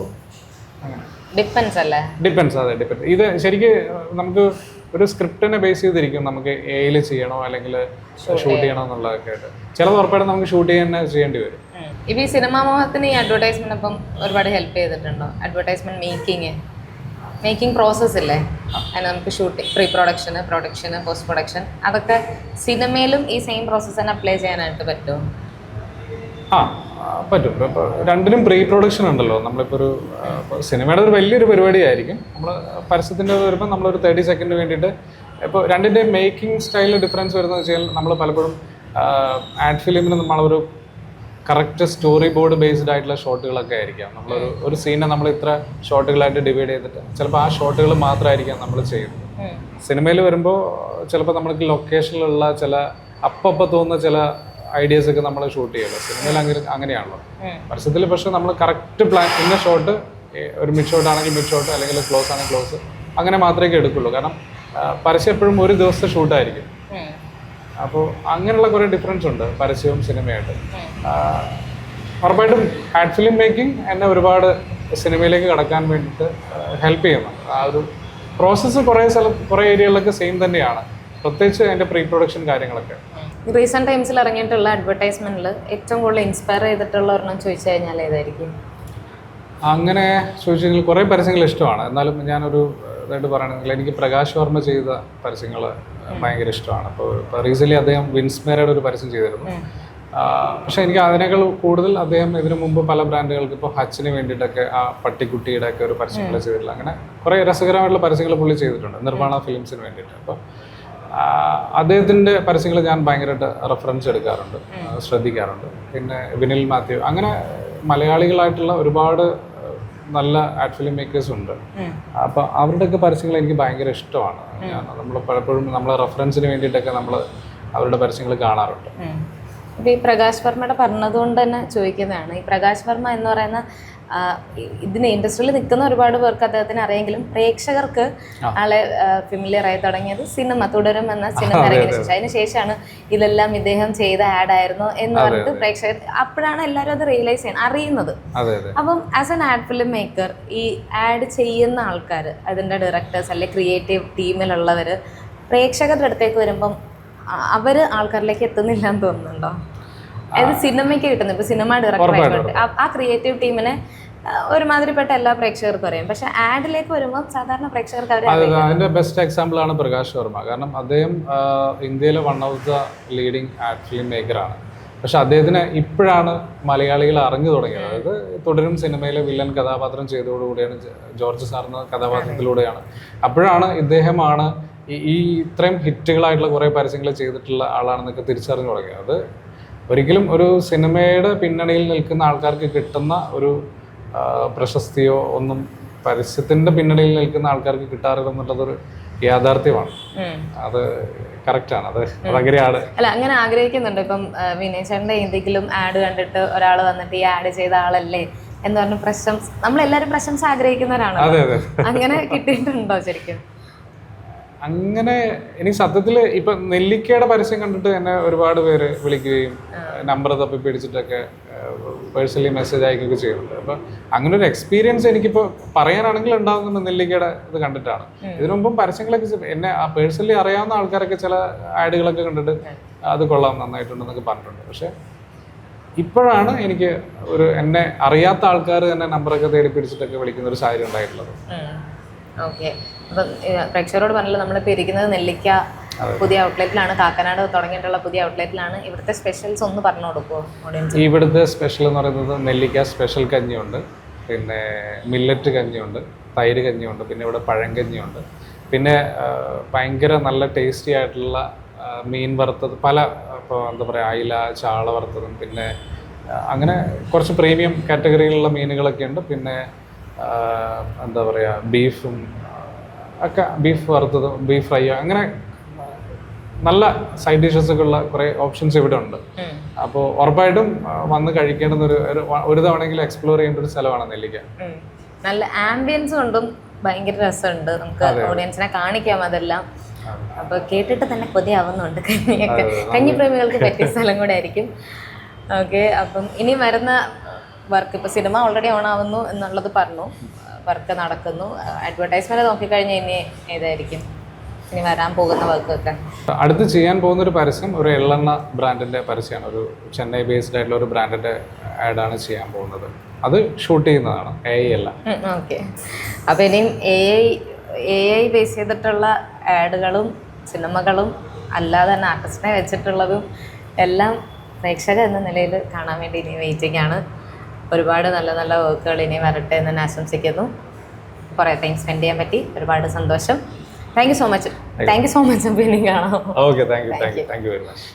അങ്ങനെ ഡിപ്പെൻസ് അല്ലേ? ഡിപ്പെൻസ്, അതെ ഡിപ്പെൻസ്. ഇത് ശരിക്കും നമുക്ക് ഒരു സ്ക്രിപ്റ്റിനെ ബേസ് ചെയ്തിരിക്കും നമുക്ക് എയിൽ ചെയ്യണോ അല്ലെങ്കിൽ ഷൂട്ട് ചെയ്യണോ എന്നുള്ളതൊക്കെ ആയിട്ട്. ചിലത് ഉറപ്പായിട്ടും നമുക്ക് ഷൂട്ട് തന്നെ ചെയ്യേണ്ടി വരും. ഇപ്പം ഈ സിനിമാ മോഹത്തിന് ഈ അഡ്വർടൈസ്മെന്റ് അപ്പം ഒരുപാട് ഹെൽപ്പ് ചെയ്തിട്ടുണ്ടോ? അഡ്വർടൈസ്മെന്റ് മേക്കിംഗ് പ്രോസസ്സ് ഇല്ലേ, അതിന് നമുക്ക് shooting, pre production, production, post production, അതൊക്കെ സിനിമയിലും ഈ സെയിം പ്രോസസ്സ് തന്നെ അപ്ലൈ ചെയ്യാനായിട്ട് പറ്റുമോ? പറ്റും. ഇപ്പോൾ രണ്ടിനും പ്രീ പ്രൊഡക്ഷൻ ഉണ്ടല്ലോ. നമ്മളിപ്പോൾ ഒരു സിനിമയുടെ ഒരു വലിയൊരു പരിപാടിയായിരിക്കും. നമ്മൾ പരസ്യത്തിൻ്റെ വരുമ്പോൾ നമ്മളൊരു 30 സെക്കൻഡ് വേണ്ടിയിട്ട് ഇപ്പോൾ രണ്ടിൻ്റെയും മേക്കിംഗ് സ്റ്റൈലിൽ ഡിഫറൻസ് വരുന്നത് വെച്ച് കഴിഞ്ഞാൽ നമ്മൾ പലപ്പോഴും ആഡ് ഫിലിമിന് നമ്മളൊരു കറക്റ്റ് സ്റ്റോറി ബോർഡ് ബേസ്ഡ് ആയിട്ടുള്ള ഷോട്ടുകളൊക്കെ ആയിരിക്കാം. ഒരു സീനെ നമ്മൾ ഇത്ര ഷോട്ടുകളായിട്ട് ഡിവൈഡ് ചെയ്തിട്ട് ചിലപ്പോൾ ആ ഷോട്ടുകൾ മാത്രമായിരിക്കാം നമ്മൾ ചെയ്യുന്നത്. സിനിമയിൽ വരുമ്പോൾ ചിലപ്പോൾ നമുക്ക് ലൊക്കേഷനിലുള്ള ചില അപ്പം തോന്നുന്ന ചില ഐഡിയാസ് ഒക്കെ നമ്മൾ ഷൂട്ട് ചെയ്യുള്ളൂ. സിനിമയിൽ അങ്ങനെയാണല്ലോ. പരസ്യത്തിൽ പക്ഷേ നമ്മൾ കറക്റ്റ് പ്ലാൻ, ഇന്ന ഷോട്ട്, ഒരു മിഡ് ഷോട്ട് ആണെങ്കിൽ മിഡ് ഷോട്ട്, അല്ലെങ്കിൽ ക്ലോസ് ആണെങ്കിൽ ക്ലോസ്, അങ്ങനെ മാത്രമേ എടുക്കുള്ളൂ. കാരണം പരസ്യം എപ്പോഴും ഒരു ദിവസത്തെ ഷൂട്ടായിരിക്കും. അപ്പോൾ അങ്ങനെയുള്ള കുറേ ഡിഫറൻസ് ഉണ്ട് പരസ്യവും സിനിമയായിട്ട്. ഉറപ്പായിട്ടും ആഡ് ഫിലിം മേക്കിംഗ് എന്നെ ഒരുപാട് സിനിമയിലേക്ക് കടക്കാൻ വേണ്ടിയിട്ട് ഹെൽപ്പ് ചെയ്യുന്നുണ്ട്. ആ ഒരു പ്രോസസ്സ് കുറേ ഏരിയകളിലൊക്കെ സെയിം തന്നെയാണ്, പ്രത്യേകിച്ച് അതിൻ്റെ പ്രീ പ്രൊഡക്ഷൻ കാര്യങ്ങളൊക്കെ. റീസെന്റ് ടൈംസിൽ ഇറങ്ങിയിട്ടുള്ള അഡ്വർടൈസ്മെന്റിൽ ഏറ്റവും കൂടുതൽ ഇൻസ്പയർ ചെയ്തിട്ടുള്ള ഒരെണ്ണം ചോദിച്ചു കഴിഞ്ഞാൽ ഏതായിരിക്കും? അങ്ങനെ ചോദിച്ചു കഴിഞ്ഞാൽ കുറേ പരസ്യങ്ങൾ ഇഷ്ടമാണ്. എന്നാലും ഞാനൊരു ഇതായിട്ട് പറയുകയാണെങ്കിൽ എനിക്ക് പ്രകാശ് വർമ്മ ചെയ്ത പരസ്യങ്ങൾ ഭയങ്കര ഇഷ്ടമാണ്. അപ്പോൾ റീസെൻ്റ്ലി അദ്ദേഹം വിൻസ്മേരയുടെ ഒരു പരസ്യം ചെയ്തിരുന്നു. പക്ഷേ എനിക്ക് അതിനേക്കാൾ കൂടുതൽ അദ്ദേഹം ഇതിനു മുമ്പ് പല ബ്രാൻഡുകൾക്ക് ഇപ്പോൾ ഹച്ചിന് വേണ്ടിയിട്ടൊക്കെ ആ പട്ടിക്കുട്ടിയുടെ ഒക്കെ ഒരു പരസ്യങ്ങൾ ചെയ്തിട്ടില്ല. അങ്ങനെ കുറേ രസകരമായിട്ടുള്ള പരസ്യങ്ങൾ പുള്ളി ചെയ്തിട്ടുണ്ട് നിർമ്മാണ ഫിലിംസിന് വേണ്ടിയിട്ട്. അപ്പോൾ അദ്ദേഹത്തിൻ്റെ പരസ്യങ്ങൾ ഞാൻ ഭയങ്കരമായിട്ട് റെഫറൻസ് എടുക്കാറുണ്ട്, ശ്രദ്ധിക്കാറുണ്ട്. പിന്നെ വിനിൽ മാത്യു, അങ്ങനെ മലയാളികളായിട്ടുള്ള ഒരുപാട് നല്ല ആഡ് ഫിലിം മേക്കേഴ്സ് ഉണ്ട്. അപ്പോൾ അവരുടെയൊക്കെ പരസ്യങ്ങൾ എനിക്ക് ഭയങ്കര ഇഷ്ടമാണ്. നമ്മൾ പലപ്പോഴും നമ്മളെ റെഫറൻസിന് വേണ്ടിയിട്ടൊക്കെ നമ്മൾ അവരുടെ പരസ്യങ്ങൾ കാണാറുണ്ട്. ഇപ്പം ഈ പ്രകാശ് വർമ്മയുടെ പറഞ്ഞതുകൊണ്ട് തന്നെ ചോദിക്കുന്നതാണ്, ഈ പ്രകാശ് വർമ്മ എന്ന് പറയുന്ന ഇതിന് ഇൻഡസ്ട്രിയിൽ നിൽക്കുന്ന ഒരുപാട് പേർക്ക് അദ്ദേഹത്തിന് അറിയെങ്കിലും പ്രേക്ഷകർക്ക് ആളെ ഫെമിലിയർ ആയി തുടങ്ങിയത് സിനിമ തുടരും എന്ന സിനിമ ഇറങ്ങിയതിനു ശേഷം. അതിന് ശേഷമാണ് ഇതെല്ലാം ഇദ്ദേഹം ചെയ്ത ആഡായിരുന്നു എന്ന് പറഞ്ഞിട്ട് പ്രേക്ഷകർ അപ്പോഴാണ് എല്ലാവരും അത് റിയലൈസ് ചെയ്യാൻ അറിയുന്നത്. അപ്പം as an ad film maker ഈ ആഡ് ചെയ്യുന്ന ആൾക്കാർ, അതിൻ്റെ ഡയറക്ടേഴ്സ് അല്ലെ ക്രിയേറ്റീവ് ടീമിലുള്ളവർ പ്രേക്ഷകരുടെ അടുത്തേക്ക് വരുമ്പം അവർ ആൾക്കാരിലേക്ക് എത്തുന്നില്ല എന്ന് തോന്നുന്നുണ്ടോ? അതായത് സിനിമയ്ക്ക് കിട്ടുന്നത്, ഇപ്പോൾ സിനിമ ഡയറക്ടർ ആ ക്രിയേറ്റീവ് ടീമിനെ ഒരുമാതിരിപ്പെട്ട എല്ലാ പ്രേക്ഷകർക്കും അറിയാം. പക്ഷെ ആഡിലേക്ക് വരുമ്പോൾ സാധാരണ പ്രേക്ഷകർക്ക് അതിന്റെ ബെസ്റ്റ് എക്സാമ്പിൾ ആണ് പ്രകാശ് വർമ്മ. കാരണം അദ്ദേഹം ഇന്ത്യയിലെ one of the leading ad film മേക്കറാണ്. പക്ഷെ അദ്ദേഹത്തിന് ഇപ്പോഴാണ് മലയാളികൾ അറിഞ്ഞു തുടങ്ങിയത്. അതായത് തുടരും സിനിമയിലെ വില്ലൻ കഥാപാത്രം ചെയ്തതോടുകൂടിയാണ്, ജോർജ് സാറിന്റെ കഥാപാത്രത്തിലൂടെയാണ്. അപ്പോഴാണ് ഇദ്ദേഹമാണ് ഈ ഇത്രയും ഹിറ്റുകളായിട്ടുള്ള കുറേ പരസ്യങ്ങൾ ചെയ്തിട്ടുള്ള ആളാണെന്നൊക്കെ തിരിച്ചറിഞ്ഞു തുടങ്ങിയത്. അത് ഒരിക്കലും ഒരു സിനിമയുടെ പിന്നണിയിൽ നിൽക്കുന്ന ആൾക്കാർക്ക് കിട്ടുന്ന ഒരു പ്രശസ്തിയോ ഒന്നും പരസ്യത്തിൻ്റെ പിന്നണിയിൽ നിൽക്കുന്ന ആൾക്കാർക്ക് കിട്ടാറില്ല എന്നുള്ളതൊരു യാഥാർത്ഥ്യമാണ്. അത് കറക്റ്റാണ്, അത് അങ്ങനെയാണ്. അല്ല, അങ്ങനെ ആഗ്രഹിക്കുന്നുണ്ട്. ഇപ്പം വിനയ് ചേട്ടൻ്റെ എന്തെങ്കിലും ആഡ് കണ്ടിട്ട് ഒരാൾ വന്നിട്ട് ഈ ആഡ് ചെയ്ത ആളല്ലേ എന്ന് പറഞ്ഞ് പ്രശംസ, നമ്മളെല്ലാവരും പ്രശംസ ആഗ്രഹിക്കുന്നവരാണ്. അങ്ങനെ കിട്ടിയിട്ടുണ്ടോ ശരിക്കും? അങ്ങനെ എനിക്ക് സത്യത്തിൽ ഇപ്പം നെല്ലിക്കയുടെ പരസ്യം കണ്ടിട്ട് എന്നെ ഒരുപാട് പേര് വിളിക്കുകയും നമ്പർ തപ്പി പിടിച്ചിട്ടൊക്കെ പേഴ്സണലി മെസ്സേജ് അയക്കുകയൊക്കെ ചെയ്യുന്നുണ്ട്. അപ്പം അങ്ങനെ ഒരു എക്സ്പീരിയൻസ് എനിക്കിപ്പോൾ പറയാനാണെങ്കിൽ ഉണ്ടാകുന്നത് നെല്ലിക്കയുടെ ഇത് കണ്ടിട്ടാണ്. ഇതിനു മുമ്പും പരസ്യങ്ങളൊക്കെ എന്നെ പേഴ്സണലി അറിയാവുന്ന ആൾക്കാരൊക്കെ ചില ആഡുകളൊക്കെ കണ്ടിട്ട് അത് കൊള്ളാം, നന്നായിട്ടുണ്ടെന്നൊക്കെ പറഞ്ഞിട്ടുണ്ട്. പക്ഷേ ഇപ്പോഴാണ് എനിക്ക് ഒരു എന്നെ അറിയാത്ത ആൾക്കാർ തന്നെ നമ്പറൊക്കെ തേടി പിടിച്ചിട്ടൊക്കെ വിളിക്കുന്ന ഒരു സാഹചര്യം ഉണ്ടായിട്ടുള്ളത്. ഓക്കെ, അപ്പം പ്രേക്ഷകരോട് പറഞ്ഞല്ലോ, നമ്മളിപ്പോൾ ഇരിക്കുന്നത് നെല്ലിക്ക പുതിയ ഔട്ട്ലെറ്റിലാണ്, കാക്കനാട് തുടങ്ങിയിട്ടുള്ള പുതിയ ഔട്ട്ലെറ്റിലാണ്. ഇവിടുത്തെ സ്പെഷ്യൽസ് ഒന്ന് പറഞ്ഞു കൊടുക്കുമോ ഓഡിയൻസ്? ഇവിടുത്തെ സ്പെഷ്യൽ എന്ന് പറയുന്നത് നെല്ലിക്ക സ്പെഷ്യൽ കഞ്ഞിയുണ്ട്, പിന്നെ മില്ലറ്റ് കഞ്ഞിയുണ്ട്, തൈര് കഞ്ഞിയുണ്ട്, പിന്നെ ഇവിടെ പഴങ്കഞ്ഞിയുണ്ട്, പിന്നെ ഭയങ്കര നല്ല ടേസ്റ്റി ആയിട്ടുള്ള മീൻ വറുത്തത് പല, ഇപ്പോൾ എന്താ പറയുക, അയില, ചാള വറുത്തതും, പിന്നെ അങ്ങനെ കുറച്ച് പ്രീമിയം കാറ്റഗറിയിലുള്ള മീനുകളൊക്കെ ഉണ്ട്. പിന്നെ എന്താ പറയുക, ബീഫും ഒക്കെ, ബീഫ് വറുത്തതും ബീഫ് ഫ്രൈ, അങ്ങനെ നല്ല സൈഡ് ഡിഷസ് ഒക്കെ ഉള്ള കുറേ ഓപ്ഷൻസ് ഇവിടെ ഉണ്ട്. അപ്പോൾ ഉറപ്പായിട്ടും വന്ന് കഴിക്കേണ്ടുന്ന ഒരു തവണയെങ്കിലും എക്സ്പ്ലോർ ചെയ്യേണ്ട ഒരു സ്ഥലമാണ് നെല്ലിക്ക. നല്ല ആംബിയൻസ് കൊണ്ടും ഭയങ്കര രസമുണ്ട്. നമുക്ക് ഓഡിയൻസിനെ കാണിക്കാം അതെല്ലാം. അപ്പൊ കേട്ടിട്ട് തന്നെ കൊതിയാവുന്നുണ്ട് കഞ്ഞിയൊക്കെ. കഞ്ഞി പ്രേമികൾക്ക് പറ്റിയ സ്ഥലം കൂടെ ആയിരിക്കും. ഓക്കെ, അപ്പം ഇനി വരുന്ന വർക്ക്, ഇപ്പോൾ സിനിമ ഓൾറെഡി ഓൺ ആവുന്നു എന്നുള്ളത് പറഞ്ഞു, വർക്ക് നടക്കുന്നു. അഡ്വർടൈസ്മെന്റ് നോക്കിക്കഴിഞ്ഞാൽ ഇനി ഏതായിരിക്കും ഇനി വരാൻ പോകുന്ന വർക്കൊക്കെ? അടുത്ത് ചെയ്യാൻ പോകുന്ന ഒരു പരസ്യം ഒരു എള്ളെണ്ണ ബ്രാൻഡിന്റെ പരസ്യമാണ്. ഒരു ചെന്നൈ ബേസ്ഡ് ആയിട്ടുള്ള ഒരു ബ്രാൻഡിന്റെ ആഡാണ് ചെയ്യാൻ പോകുന്നത്. അത് ഷൂട്ട് ചെയ്യുന്നതാണ്, AI അല്ല. ഓക്കെ, അപ്പോൾ ഇനിയും AI ബേസ് ചെയ്തിട്ടുള്ള ആഡുകളും സിനിമകളും അല്ലാതെ തന്നെ ആർട്ടിസ്റ്റിനെ വെച്ചിട്ടുള്ളതും എല്ലാം പ്രേക്ഷകർ എന്ന നിലയിൽ കാണാൻ വേണ്ടി ഇനി വെയിറ്റിംഗ് ആണ്. ഒരുപാട് നല്ല നല്ല വർക്കുകൾ ഇനി വരട്ടെ എന്ന് തന്നെ ആശംസിക്കുന്നു. കുറേ ടൈം സ്പെൻഡ് ചെയ്യാൻ പറ്റി, ഒരുപാട് സന്തോഷം. Thank you so much. Thank you so much. പിന്നെ കാണാം. Okay, thank you very much.